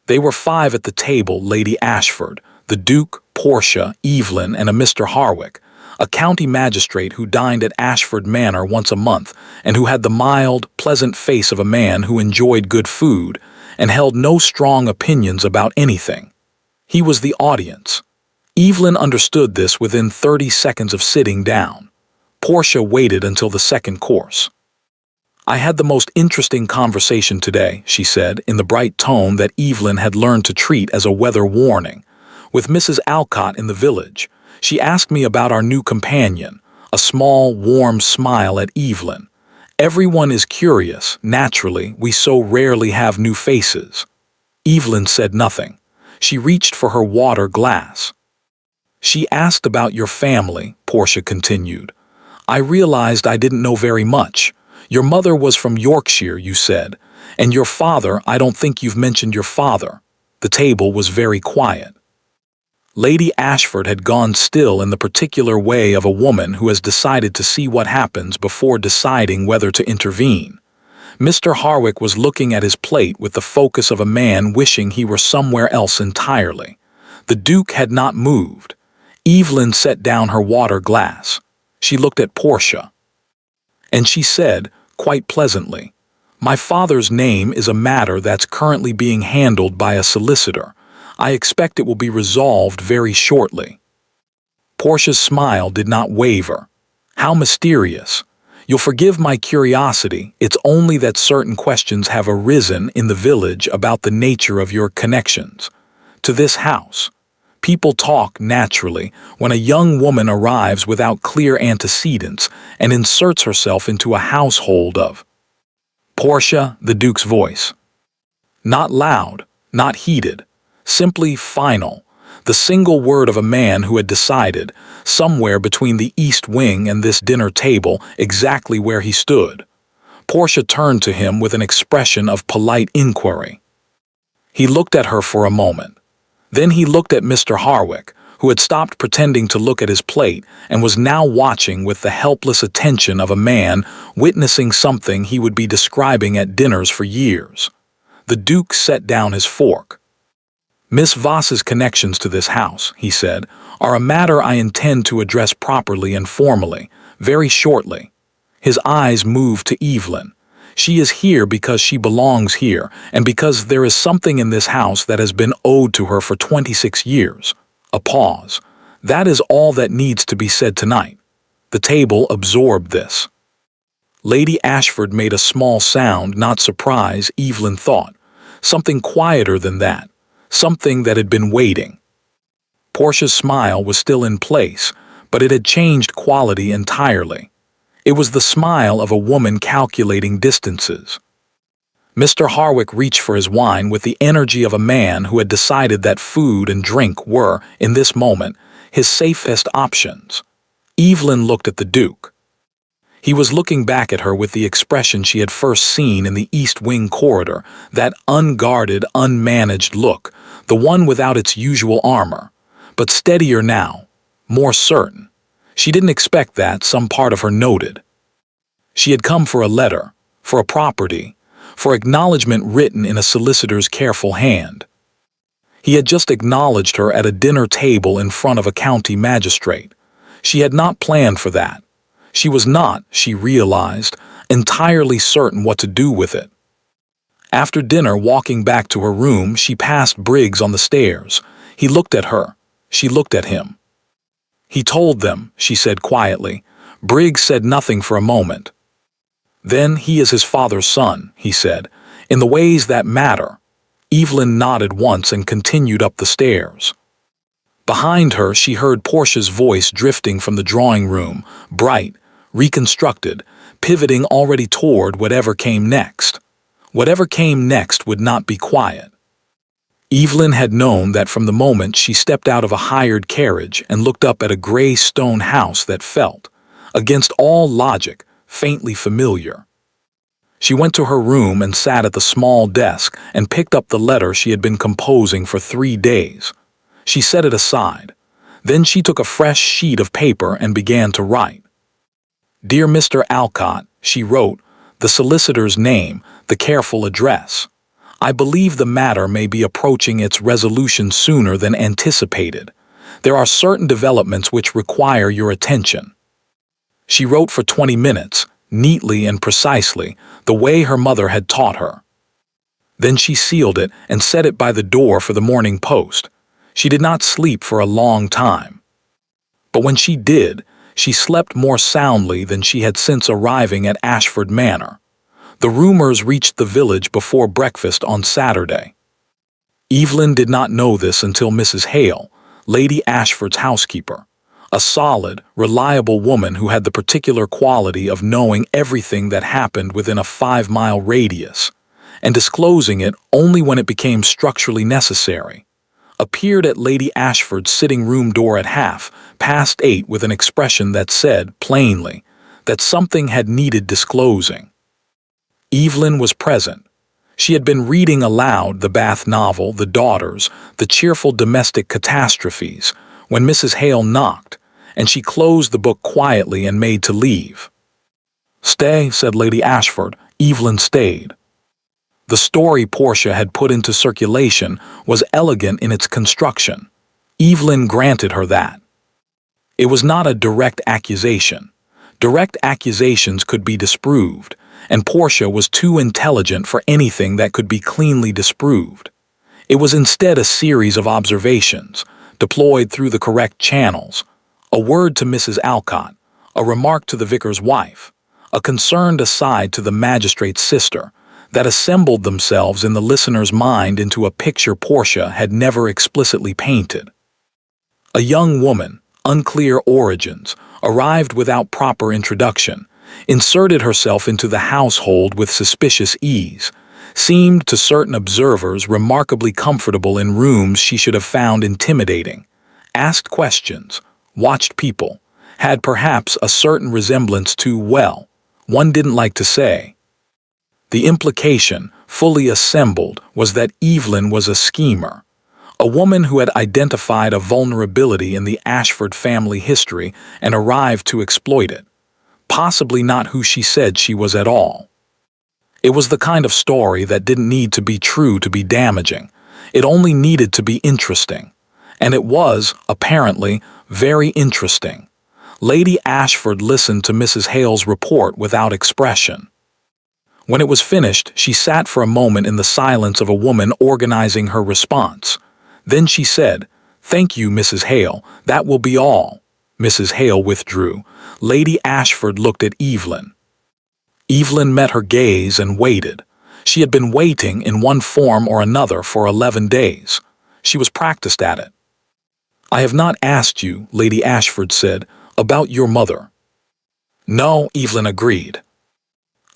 They were 5 at the table: Lady Ashford, the Duke, Portia, Evelyn, and a Mr. Harwick, a county magistrate who dined at Ashford Manor once a month and who had the mild, pleasant face of a man who enjoyed good food and held no strong opinions about anything. He was the audience. Evelyn understood this within 30 seconds of sitting down. Portia waited until the second course. "I had the most interesting conversation today," she said, in the bright tone that Evelyn had learned to treat as a weather warning, "with Mrs. Alcott in the village. She asked me about our new companion," a small, warm smile at Evelyn. "Everyone is curious, naturally, we so rarely have new faces." Evelyn said nothing. She reached for her water glass. "She asked about your family," Portia continued. "I realized I didn't know very much. Your mother was from Yorkshire, you said, and your father, I don't think you've mentioned your father." The table was very quiet. Lady Ashford had gone still in the particular way of a woman who has decided to see what happens before deciding whether to intervene. Mr. Harwick was looking at his plate with the focus of a man wishing he were somewhere else entirely. The Duke had not moved. Evelyn set down her water glass. She looked at Portia. And she said, quite pleasantly, "My father's name is a matter that's currently being handled by a solicitor. I expect it will be resolved very shortly." Portia's smile did not waver. "How mysterious. You'll forgive my curiosity, it's only that certain questions have arisen in the village about the nature of your connections to this house. People talk naturally when a young woman arrives without clear antecedents and inserts herself into a household of—" "Portia," the Duke's voice. Not loud, not heated, simply final. The single word of a man who had decided, somewhere between the East Wing and this dinner table, exactly where he stood. Portia turned to him with an expression of polite inquiry. He looked at her for a moment. Then he looked at Mr. Harwick, who had stopped pretending to look at his plate and was now watching with the helpless attention of a man witnessing something he would be describing at dinners for years. The Duke set down his fork. "Miss Voss's connections to this house," he said, "are a matter I intend to address properly and formally, very shortly." His eyes moved to Evelyn. "She is here because she belongs here, and because there is something in this house that has been owed to her for 26 years. A pause. "That is all that needs to be said tonight." The table absorbed this. Lady Ashford made a small sound, not surprise, Evelyn thought. Something quieter than that. Something that had been waiting. Portia's smile was still in place, but it had changed quality entirely. It was the smile of a woman calculating distances. Mr. Harwick reached for his wine with the energy of a man who had decided that food and drink were, in this moment, his safest options. Evelyn looked at the Duke. He was looking back at her with the expression she had first seen in the East Wing corridor, that unguarded, unmanaged look, the one without its usual armor, but steadier now, more certain. She didn't expect that, some part of her noted. She had come for a letter, for a property, for acknowledgment written in a solicitor's careful hand. He had just acknowledged her at a dinner table in front of a county magistrate. She had not planned for that. She was not, she realized, entirely certain what to do with it. After dinner, walking back to her room, she passed Briggs on the stairs. He looked at her. She looked at him. "He told them," she said quietly. Briggs said nothing for a moment. "Then he is his father's son," he said, "in the ways that matter." Evelyn nodded once and continued up the stairs. Behind her, she heard Portia's voice drifting from the drawing room, bright, reconstructed, pivoting already toward whatever came next. Whatever came next would not be quiet. Evelyn had known that from the moment she stepped out of a hired carriage and looked up at a gray stone house that felt, against all logic, faintly familiar. She went to her room and sat at the small desk and picked up the letter she had been composing for 3 days. She set it aside. Then she took a fresh sheet of paper and began to write. "Dear Mr. Alcott," she wrote, the solicitor's name, the careful address. "I believe the matter may be approaching its resolution sooner than anticipated. There are certain developments which require your attention." She wrote for 20 minutes, neatly and precisely, the way her mother had taught her. Then she sealed it and set it by the door for the morning post. She did not sleep for a long time. But when she did, she slept more soundly than she had since arriving at Ashford Manor. The rumors reached the village before breakfast on Saturday. Evelyn did not know this until Mrs. Hale, Lady Ashford's housekeeper, a solid, reliable woman who had the particular quality of knowing everything that happened within a 5-mile radius, and disclosing it only when it became structurally necessary, appeared at Lady Ashford's sitting-room door at 8:30 with an expression that said, plainly, that something had needed disclosing. Evelyn was present. She had been reading aloud the Bath novel, The Daughters, the cheerful domestic catastrophes, when Mrs. Hale knocked, and she closed the book quietly and made to leave. "Stay," said Lady Ashford. Evelyn stayed. The story Portia had put into circulation was elegant in its construction. Evelyn granted her that. It was not a direct accusation. Direct accusations could be disproved, and Portia was too intelligent for anything that could be cleanly disproved. It was instead a series of observations, deployed through the correct channels, a word to Mrs. Alcott, a remark to the vicar's wife, a concerned aside to the magistrate's sister, that assembled themselves in the listener's mind into a picture Portia had never explicitly painted. A young woman, unclear origins, arrived without proper introduction, inserted herself into the household with suspicious ease, seemed to certain observers remarkably comfortable in rooms she should have found intimidating, asked questions, watched people, had perhaps a certain resemblance to, well, one didn't like to say. The implication, fully assembled, was that Evelyn was a schemer, a woman who had identified a vulnerability in the Ashford family history and arrived to exploit it, possibly not who she said she was at all. It was the kind of story that didn't need to be true to be damaging. It only needed to be interesting. And it was, apparently, very interesting. Lady Ashford listened to Mrs. Hale's report without expression. When it was finished, she sat for a moment in the silence of a woman organizing her response. Then she said, "Thank you, Mrs. Hale, that will be all." Mrs. Hale withdrew. Lady Ashford looked at Evelyn. Evelyn met her gaze and waited. She had been waiting in one form or another for 11 days. She was practiced at it. "I have not asked you," Lady Ashford said, About your mother. No, Evelyn agreed.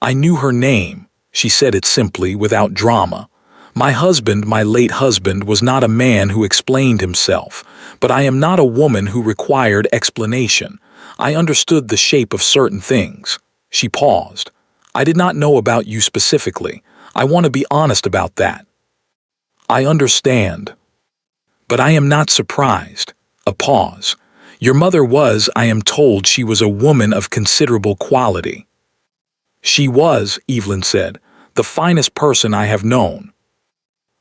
I knew her name. She said it simply, without drama. My husband, my late husband, was not a man who explained himself, but I am not a woman who required explanation. I understood the shape of certain things. She paused. I did not know about you specifically. I want to be honest about that. I understand. But I am not surprised. A pause. Your mother was, I am told, she was a woman of considerable quality. She was, Evelyn said, the finest person I have known.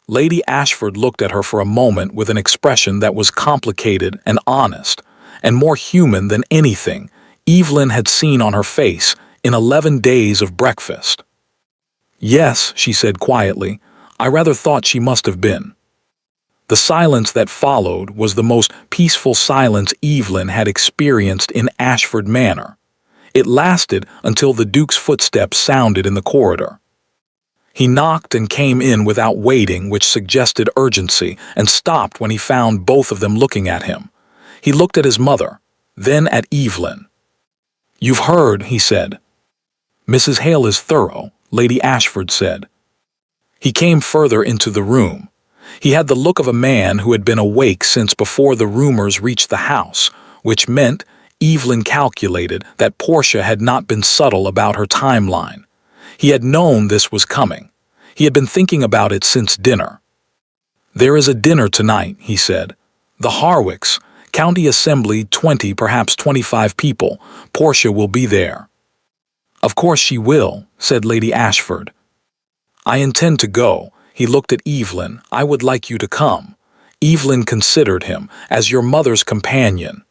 Lady Ashford looked at her for a moment with an expression that was complicated and honest, and more human than anything Evelyn had seen on her face in 11 days of breakfast. Yes, she said quietly, I rather thought she must have been. The silence that followed was the most peaceful silence Evelyn had experienced in Ashford Manor. It lasted until the Duke's footsteps sounded in the corridor. He knocked and came in without waiting, which suggested urgency, and stopped when he found both of them looking at him. He looked at his mother, then at Evelyn. You've heard, he said. Mrs. Hale is thorough, Lady Ashford said. He came further into the room. He had the look of a man who had been awake since before the rumors reached the house, which meant, Evelyn calculated, that Portia had not been subtle about her timeline. He had known this was coming. He had been thinking about it since dinner. There is a dinner tonight, he said. The Harwicks, County Assembly, 20, perhaps 25 people. Portia will be there. Of course she will, said Lady Ashford. I intend to go. He looked at Evelyn. I would like you to come. Evelyn considered him as your mother's companion.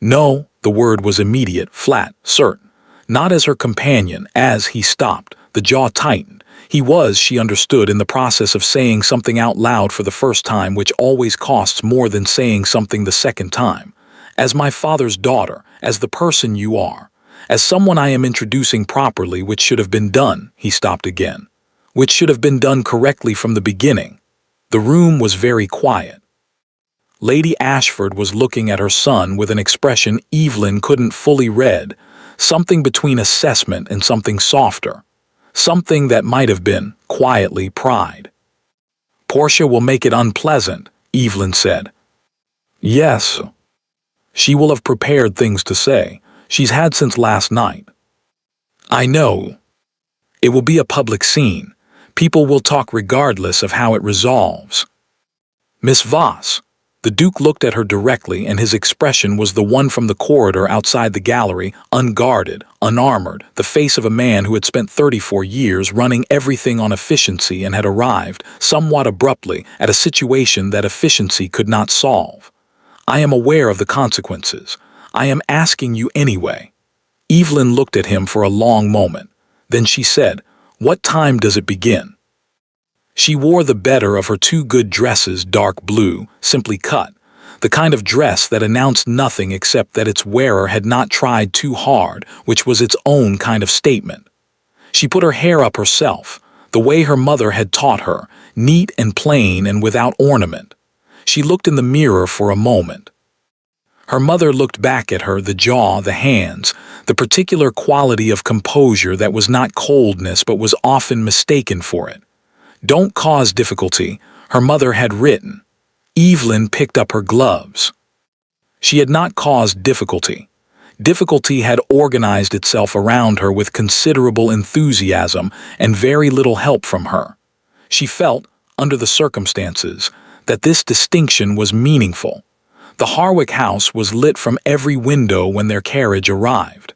No, the word was immediate, flat, certain. Not as her companion. As he stopped, the jaw tightened. He was, she understood, in the process of saying something out loud for the first time, which always costs more than saying something the second time. As my father's daughter, as the person you are, as someone I am introducing properly, which should have been done, he stopped again. Which should have been done correctly from the beginning. The room was very quiet. Lady Ashford was looking at her son with an expression Evelyn couldn't fully read, something between assessment and something softer, something that might have been, quietly, pride. Portia will make it unpleasant, Evelyn said. Yes. She will have prepared things to say. She's had since last night. I know. It will be a public scene. People will talk regardless of how it resolves. Miss Voss. The Duke looked at her directly, and his expression was the one from the corridor outside the gallery, unguarded, unarmored, the face of a man who had spent 34 years running everything on efficiency and had arrived, somewhat abruptly, at a situation that efficiency could not solve. I am aware of the consequences. I am asking you anyway. Evelyn looked at him for a long moment. Then she said, What time does it begin? She wore the better of her two good dresses, dark blue, simply cut, the kind of dress that announced nothing except that its wearer had not tried too hard, which was its own kind of statement. She put her hair up herself, the way her mother had taught her, neat and plain and without ornament. She looked in the mirror for a moment. Her mother looked back at her, the jaw, the hands, the particular quality of composure that was not coldness but was often mistaken for it. Don't cause difficulty, her mother had written. Evelyn picked up her gloves. She had not caused difficulty. Difficulty had organized itself around her with considerable enthusiasm and very little help from her. She felt, under the circumstances, that this distinction was meaningful. The Harwick house was lit from every window when their carriage arrived.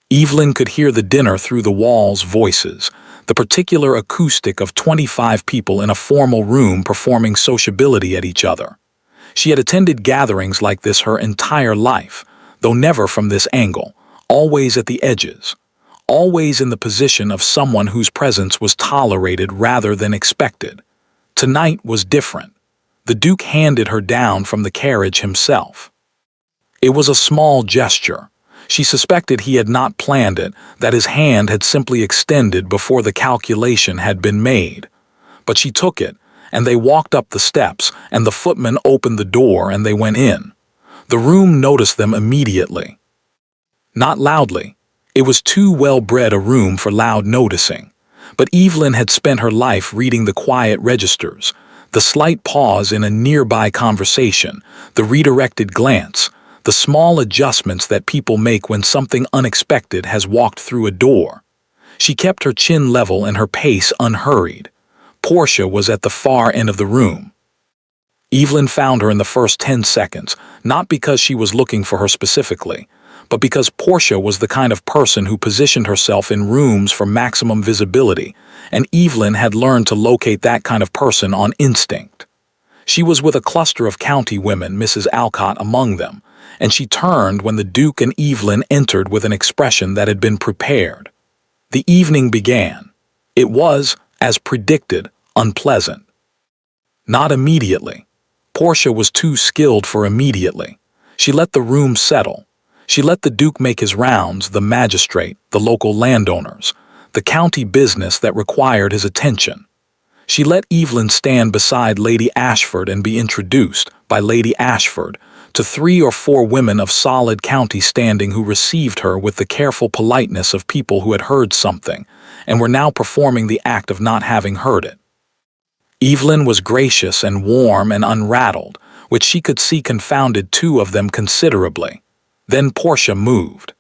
Evelyn could hear the dinner through the walls' voices, the particular acoustic of 25 people in a formal room performing sociability at each other. She had attended gatherings like this her entire life, though never from this angle, always at the edges, always in the position of someone whose presence was tolerated rather than expected. Tonight was different. The Duke handed her down from the carriage himself. It was a small gesture. She suspected he had not planned it, that his hand had simply extended before the calculation had been made. But she took it, and they walked up the steps, and the footman opened the door and they went in. The room noticed them immediately. Not loudly. It was too well-bred a room for loud noticing. But Evelyn had spent her life reading the quiet registers, the slight pause in a nearby conversation, the redirected glance, the small adjustments that people make when something unexpected has walked through a door. She kept her chin level and her pace unhurried. Portia was at the far end of the room. Evelyn found her in the first 10 seconds, not because she was looking for her specifically, but because Portia was the kind of person who positioned herself in rooms for maximum visibility, and Evelyn had learned to locate that kind of person on instinct. She was with a cluster of county women, Mrs. Alcott among them, and she turned when the Duke and Evelyn entered with an expression that had been prepared. The evening began. It was, as predicted, unpleasant. Not immediately. Portia was too skilled for immediately. She let the room settle. She let the Duke make his rounds, the magistrate, the local landowners, the county business that required his attention. She let Evelyn stand beside Lady Ashford and be introduced, by Lady Ashford, to 3 or 4 women of solid county standing who received her with the careful politeness of people who had heard something, and were now performing the act of not having heard it. Evelyn was gracious and warm and unrattled, which she could see confounded 2 of them considerably. Then Portia moved.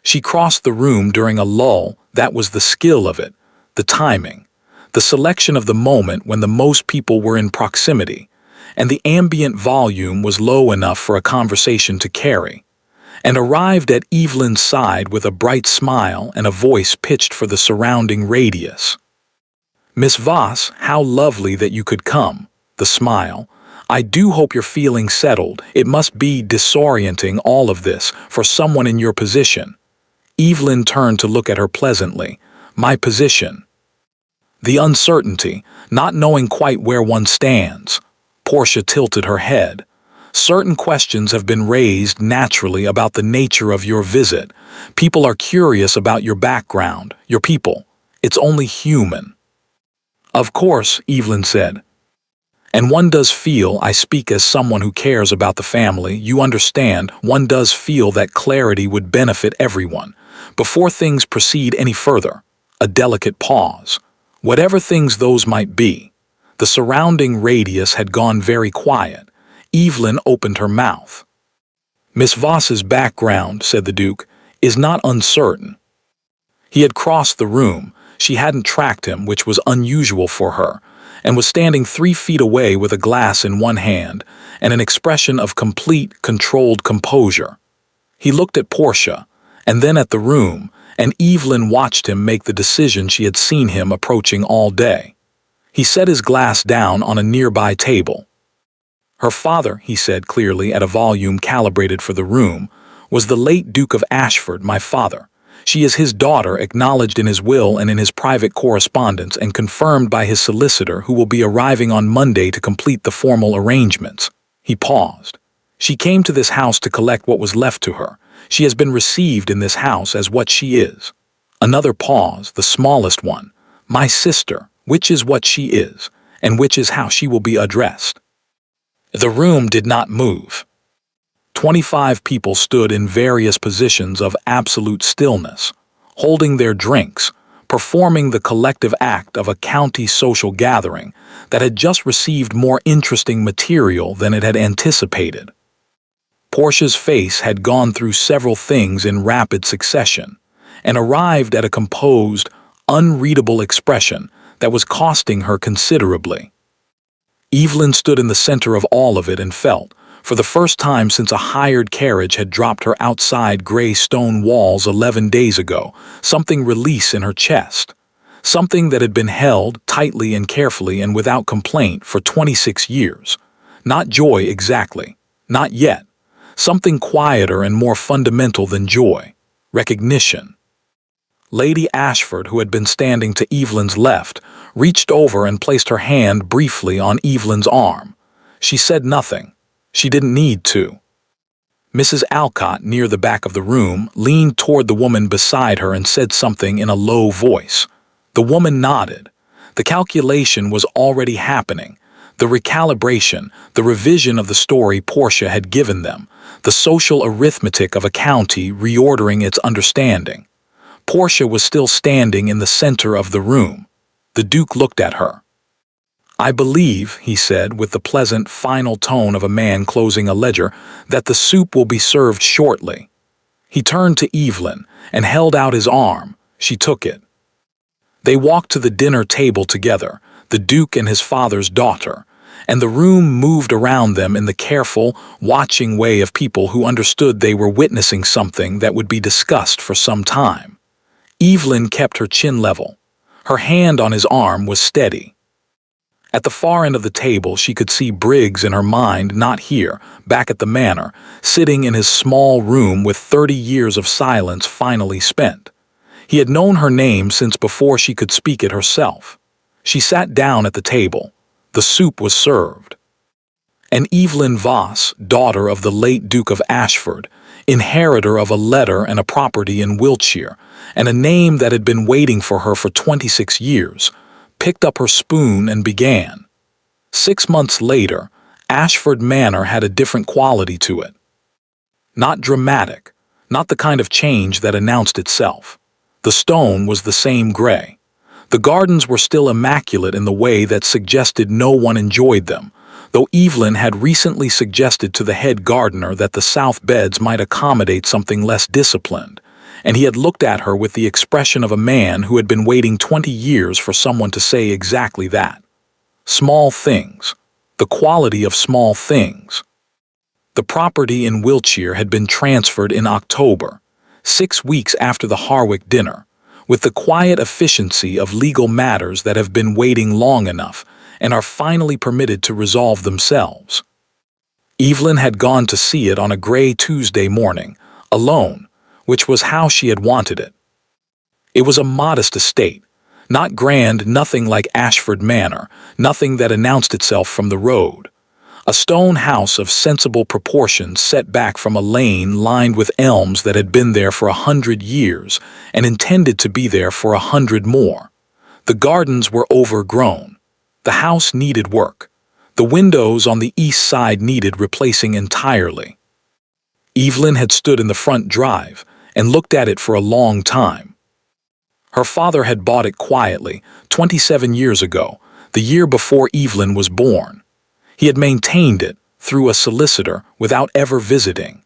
She crossed the room during a lull. That was the skill of it, the timing, the selection of the moment when the most people were in proximity, and the ambient volume was low enough for a conversation to carry, and arrived at Evelyn's side with a bright smile and a voice pitched for the surrounding radius. "Miss Voss, how lovely that you could come." The smile. "I do hope you're feeling settled. It must be disorienting, all of this, for someone in your position." Evelyn turned to look at her pleasantly. "My position." "The uncertainty, not knowing quite where one stands." Portia tilted her head. "Certain questions have been raised naturally about the nature of your visit. People are curious about your background, your people. It's only human." "Of course," Evelyn said. "And one does feel, I speak as someone who cares about the family, you understand, one does feel that clarity would benefit everyone. Before things proceed any further." A delicate pause. "Whatever things those might be." The surrounding radius had gone very quiet. Evelyn opened her mouth. "Miss Voss's background," said the Duke, "is not uncertain." He had crossed the room. She hadn't tracked him, which was unusual for her, and was standing 3 feet away with a glass in one hand and an expression of complete, controlled composure. He looked at Portia, and then at the room, and Evelyn watched him make the decision she had seen him approaching all day. He set his glass down on a nearby table. "Her father," he said clearly at a volume calibrated for the room, "was the late Duke of Ashford, my father. She is his daughter, acknowledged in his will and in his private correspondence and confirmed by his solicitor, who will be arriving on Monday to complete the formal arrangements." He paused. "She came to this house to collect what was left to her. She has been received in this house as what she is." Another pause, the smallest one. "My sister, which is what she is, and which is how she will be addressed." The room did not move. 25 people stood in various positions of absolute stillness, holding their drinks, performing the collective act of a county social gathering that had just received more interesting material than it had anticipated. Portia's face had gone through several things in rapid succession, and arrived at a composed, unreadable expression that was costing her considerably. Evelyn stood in the center of all of it and felt, for the first time since a hired carriage had dropped her outside gray stone walls 11 days ago, something release in her chest. Something that had been held tightly and carefully and without complaint for 26 years. Not joy exactly. Not yet. Something quieter and more fundamental than joy. Recognition. Lady Ashford, who had been standing to Evelyn's left, reached over and placed her hand briefly on Evelyn's arm. She said nothing. She didn't need to. Mrs. Alcott, near the back of the room, leaned toward the woman beside her and said something in a low voice. The woman nodded. The calculation was already happening. The recalibration, the revision of the story Portia had given them, the social arithmetic of a county reordering its understanding. Portia was still standing in the center of the room. The Duke looked at her. "I believe," he said with the pleasant, final tone of a man closing a ledger, "that the soup will be served shortly." He turned to Evelyn and held out his arm. She took it. They walked to the dinner table together, the Duke and his father's daughter, and the room moved around them in the careful, watching way of people who understood they were witnessing something that would be discussed for some time. Evelyn kept her chin level. Her hand on his arm was steady. At the far end of the table she could see Briggs in her mind, not here, back at the manor, sitting in his small room with 30 years of silence finally spent. He had known her name since before she could speak it herself. She sat down at the table. The soup was served. And Evelyn Voss, daughter of the late Duke of Ashford, inheritor of a letter and a property in Wiltshire, and a name that had been waiting for her for 26 years, picked up her spoon and began. 6 months later, Ashford Manor had a different quality to it. Not dramatic, not the kind of change that announced itself. The stone was the same gray. The gardens were still immaculate in the way that suggested no one enjoyed them, though Evelyn had recently suggested to the head gardener that the south beds might accommodate something less disciplined, and he had looked at her with the expression of a man who had been waiting 20 years for someone to say exactly that. Small things. The quality of small things. The property in Wiltshire had been transferred in October, 6 weeks after the Harwick dinner, with the quiet efficiency of legal matters that have been waiting long enough and are finally permitted to resolve themselves. Evelyn had gone to see it on a gray Tuesday morning, alone, which was how she had wanted it. It was a modest estate, not grand, nothing like Ashford Manor, nothing that announced itself from the road. A stone house of sensible proportions set back from a lane lined with elms that had been there for 100 years and intended to be there for 100 more. The gardens were overgrown. The house needed work. The windows on the east side needed replacing entirely. Evelyn had stood in the front drive and looked at it for a long time. Her father had bought it quietly 27 years ago, the year before Evelyn was born. He had maintained it, through a solicitor, without ever visiting.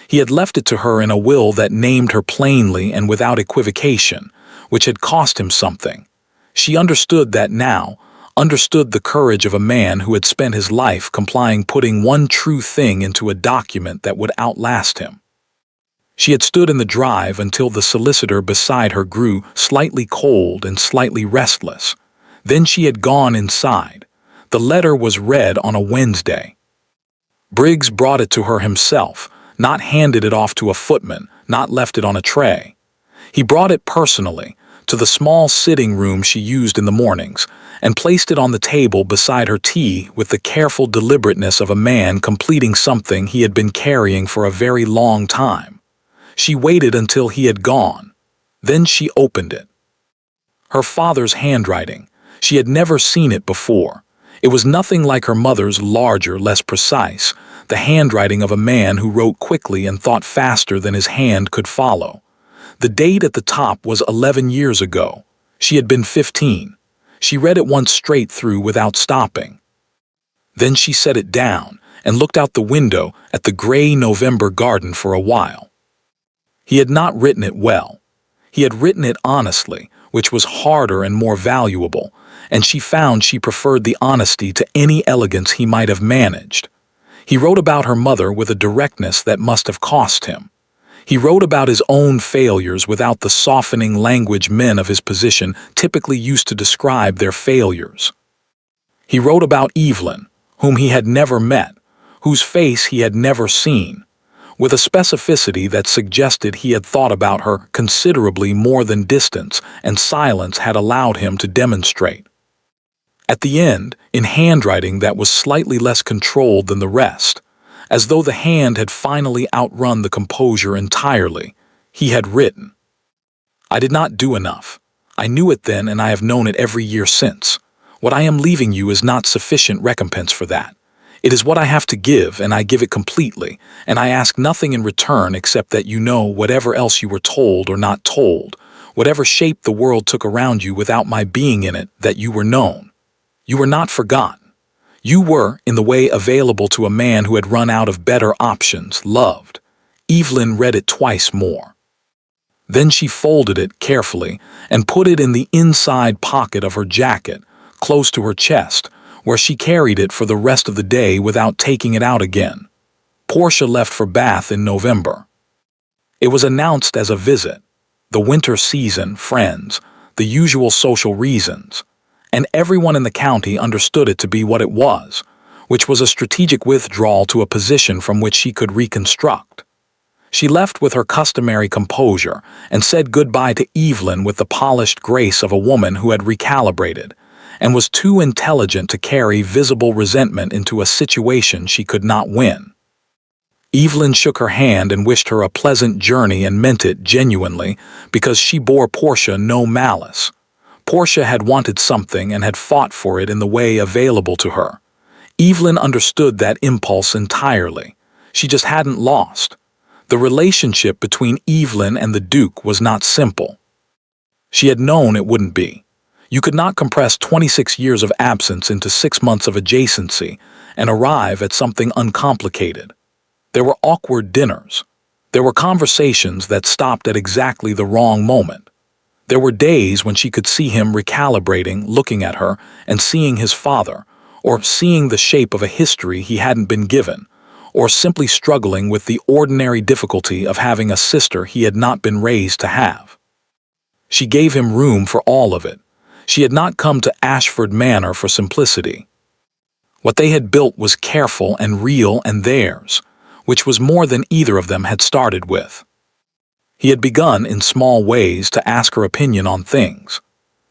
He had left it to her in a will that named her plainly and without equivocation, which had cost him something. She understood that now, understood the courage of a man who had spent his life complying putting one true thing into a document that would outlast him. She had stood in the drive until the solicitor beside her grew slightly cold and slightly restless. Then she had gone inside. The letter was read on a Wednesday. Briggs brought it to her himself, not handed it off to a footman, not left it on a tray. He brought it personally, to the small sitting room she used in the mornings, and placed it on the table beside her tea with the careful deliberateness of a man completing something he had been carrying for a very long time. She waited until he had gone. Then she opened it. Her father's handwriting. She had never seen it before. It was nothing like her mother's larger, less precise, the handwriting of a man who wrote quickly and thought faster than his hand could follow. The date at the top was 11 years ago. She had been 15. She read it once straight through without stopping. Then she set it down and looked out the window at the gray November garden for a while. He had not written it well. He had written it honestly, which was harder and more valuable, and she found she preferred the honesty to any elegance he might have managed. He wrote about her mother with a directness that must have cost him. He wrote about his own failures without the softening language men of his position typically used to describe their failures. He wrote about Evelyn, whom he had never met, whose face he had never seen, with a specificity that suggested he had thought about her considerably more than distance and silence had allowed him to demonstrate. At the end, in handwriting that was slightly less controlled than the rest, as though the hand had finally outrun the composure entirely, he had written, "I did not do enough. I knew it then and I have known it every year since. What I am leaving you is not sufficient recompense for that. It is what I have to give, and I give it completely, and I ask nothing in return except that you know whatever else you were told or not told, whatever shape the world took around you without my being in it, that you were known. You were not forgotten. You were, in the way, available to a man who had run out of better options, loved. Evelyn read it twice more. Then she folded it carefully and put it in the inside pocket of her jacket, close to her chest, where she carried it for the rest of the day without taking it out again. Portia left for Bath in November. It was announced as a visit, the winter season, friends, the usual social reasons, and everyone in the county understood it to be what it was, which was a strategic withdrawal to a position from which she could reconstruct. She left with her customary composure and said goodbye to Evelyn with the polished grace of a woman who had recalibrated, and was too intelligent to carry visible resentment into a situation she could not win. Evelyn shook her hand and wished her a pleasant journey and meant it genuinely, because she bore Portia no malice. Portia had wanted something and had fought for it in the way available to her. Evelyn understood that impulse entirely. She just hadn't lost. The relationship between Evelyn and the Duke was not simple. She had known it wouldn't be. You could not compress 26 years of absence into 6 months of adjacency and arrive at something uncomplicated. There were awkward dinners. There were conversations that stopped at exactly the wrong moment. There were days when she could see him recalibrating, looking at her, and seeing his father, or seeing the shape of a history he hadn't been given, or simply struggling with the ordinary difficulty of having a sister he had not been raised to have. She gave him room for all of it. She had not come to Ashford Manor for simplicity. What they had built was careful and real and theirs, which was more than either of them had started with. He had begun in small ways to ask her opinion on things.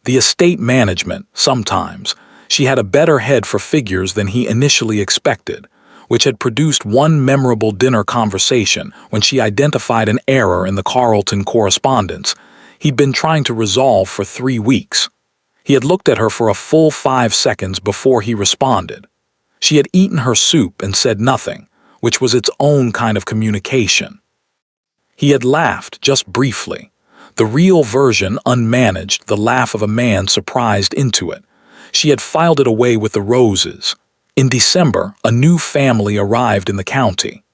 The estate management, sometimes, she had a better head for figures than he initially expected, which had produced one memorable dinner conversation when she identified an error in the Carlton correspondence he'd been trying to resolve for 3 weeks. He had looked at her for a full 5 seconds before he responded. She had eaten her soup and said nothing, which was its own kind of communication. He had laughed just briefly, the real version unmanaged, the laugh of a man surprised into it. She had filed it away with the roses. In December, a new family arrived in the county.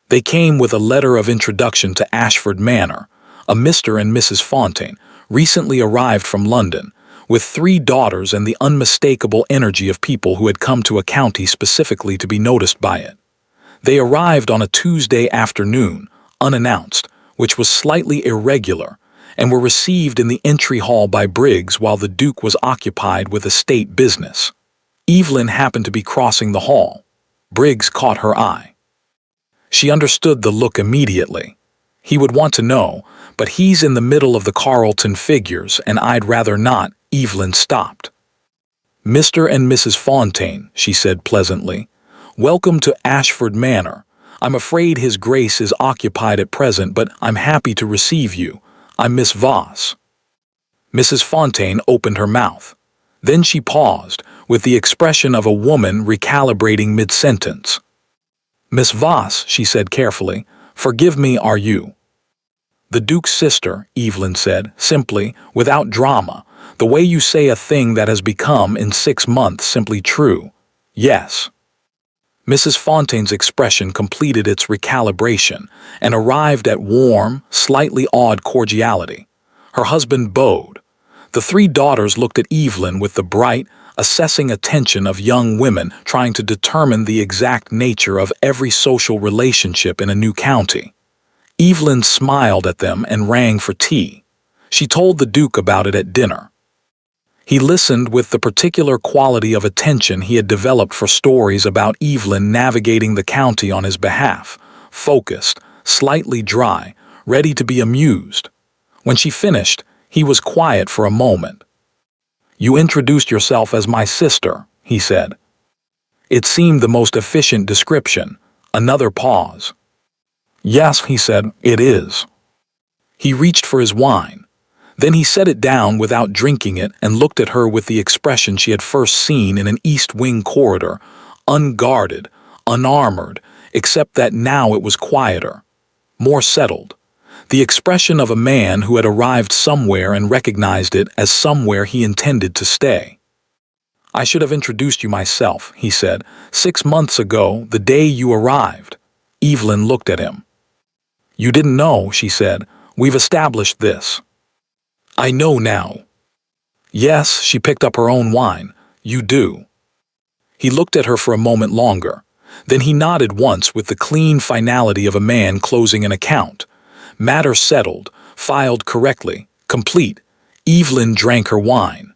They came with a letter of introduction to Ashford Manor, a Mr. and Mrs. Fontaine, recently arrived from London, with 3 daughters and the unmistakable energy of people who had come to a county specifically to be noticed by it. They arrived on a Tuesday afternoon, unannounced, which was slightly irregular, and were received in the entry hall by Briggs while the Duke was occupied with estate business. Evelyn happened to be crossing the hall. Briggs caught her eye. She understood the look immediately. He would want to know, but he's in the middle of the Carlton figures, and I'd rather not. Evelyn stopped. Mr. and Mrs. Fontaine, she said pleasantly, welcome to Ashford Manor. I'm afraid His Grace is occupied at present, but I'm happy to receive you. I'm Miss Voss. Mrs. Fontaine opened her mouth. Then she paused, with the expression of a woman recalibrating mid-sentence. Miss Voss, she said carefully, forgive me, are you? The Duke's sister, Evelyn said, simply, without drama, the way you say a thing that has become, in 6 months, simply true. Yes. Mrs. Fontaine's expression completed its recalibration and arrived at warm, slightly awed cordiality. Her husband bowed. The 3 daughters looked at Evelyn with the bright, assessing attention of young women trying to determine the exact nature of every social relationship in a new county. Evelyn smiled at them and rang for tea. She told the Duke about it at dinner. He listened with the particular quality of attention he had developed for stories about Evelyn navigating the county on his behalf, focused, slightly dry, ready to be amused. When she finished, he was quiet for a moment. You introduced yourself as my sister, he said. It seemed the most efficient description. Another pause. Yes, he said, it is. He reached for his wine. Then he set it down without drinking it and looked at her with the expression she had first seen in an East Wing corridor, unguarded, unarmored, except that now it was quieter, more settled. The expression of a man who had arrived somewhere and recognized it as somewhere he intended to stay. "I should have introduced you myself," he said. "6 months ago, the day you arrived." Evelyn looked at him. "You didn't know," she said. "We've established this." "I know now." "Yes," she picked up her own wine. "You do." He looked at her for a moment longer. Then he nodded once with the clean finality of a man closing an account. Matter settled, filed correctly, complete. Evelyn drank her wine.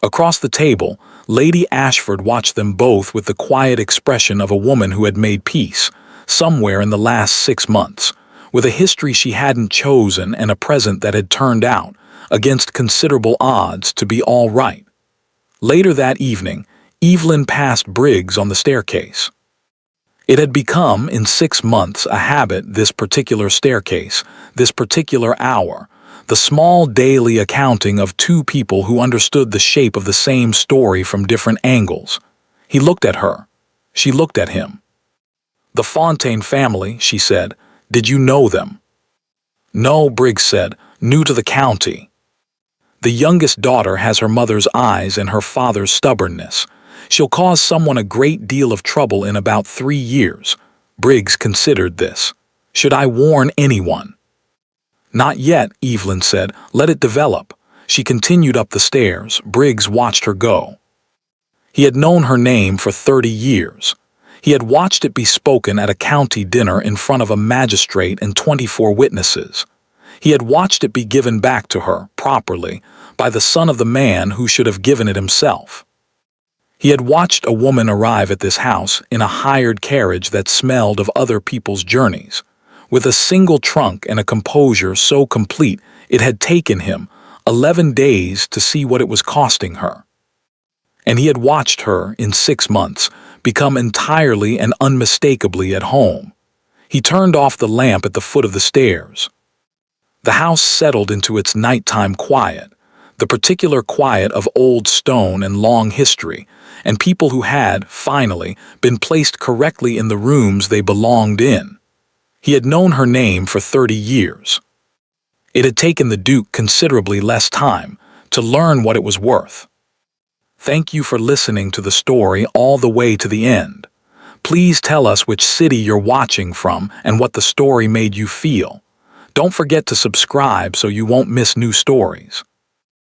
Across the table, Lady Ashford watched them both with the quiet expression of a woman who had made peace, somewhere in the last 6 months, with a history she hadn't chosen and a present that had turned out, against considerable odds, to be all right. Later that evening, Evelyn passed Briggs on the staircase. It had become, in 6 months, a habit, this particular staircase, this particular hour, the small daily accounting of two people who understood the shape of the same story from different angles. He looked at her. She looked at him. "The Fontaine family," she said. "Did you know them?" "No," Briggs said. "New to the county." "The youngest daughter has her mother's eyes and her father's stubbornness. She'll cause someone a great deal of trouble in about 3 years." Briggs considered this. "Should I warn anyone?" "Not yet," Evelyn said. "Let it develop." She continued up the stairs. Briggs watched her go. He had known her name for 30 years. He had watched it be spoken at a county dinner in front of a magistrate and 24 witnesses. He had watched it be given back to her, properly, by the son of the man who should have given it himself. He had watched a woman arrive at this house in a hired carriage that smelled of other people's journeys, with a single trunk and a composure so complete it had taken him 11 days to see what it was costing her. And he had watched her, in 6 months, become entirely and unmistakably at home. He turned off the lamp at the foot of the stairs. The house settled into its nighttime quiet, the particular quiet of old stone and long history, and people who had, finally, been placed correctly in the rooms they belonged in. He had known her name for 30 years. It had taken the Duke considerably less time to learn what it was worth. Thank you for listening to the story all the way to the end. Please tell us which city you're watching from and what the story made you feel. Don't forget to subscribe so you won't miss new stories.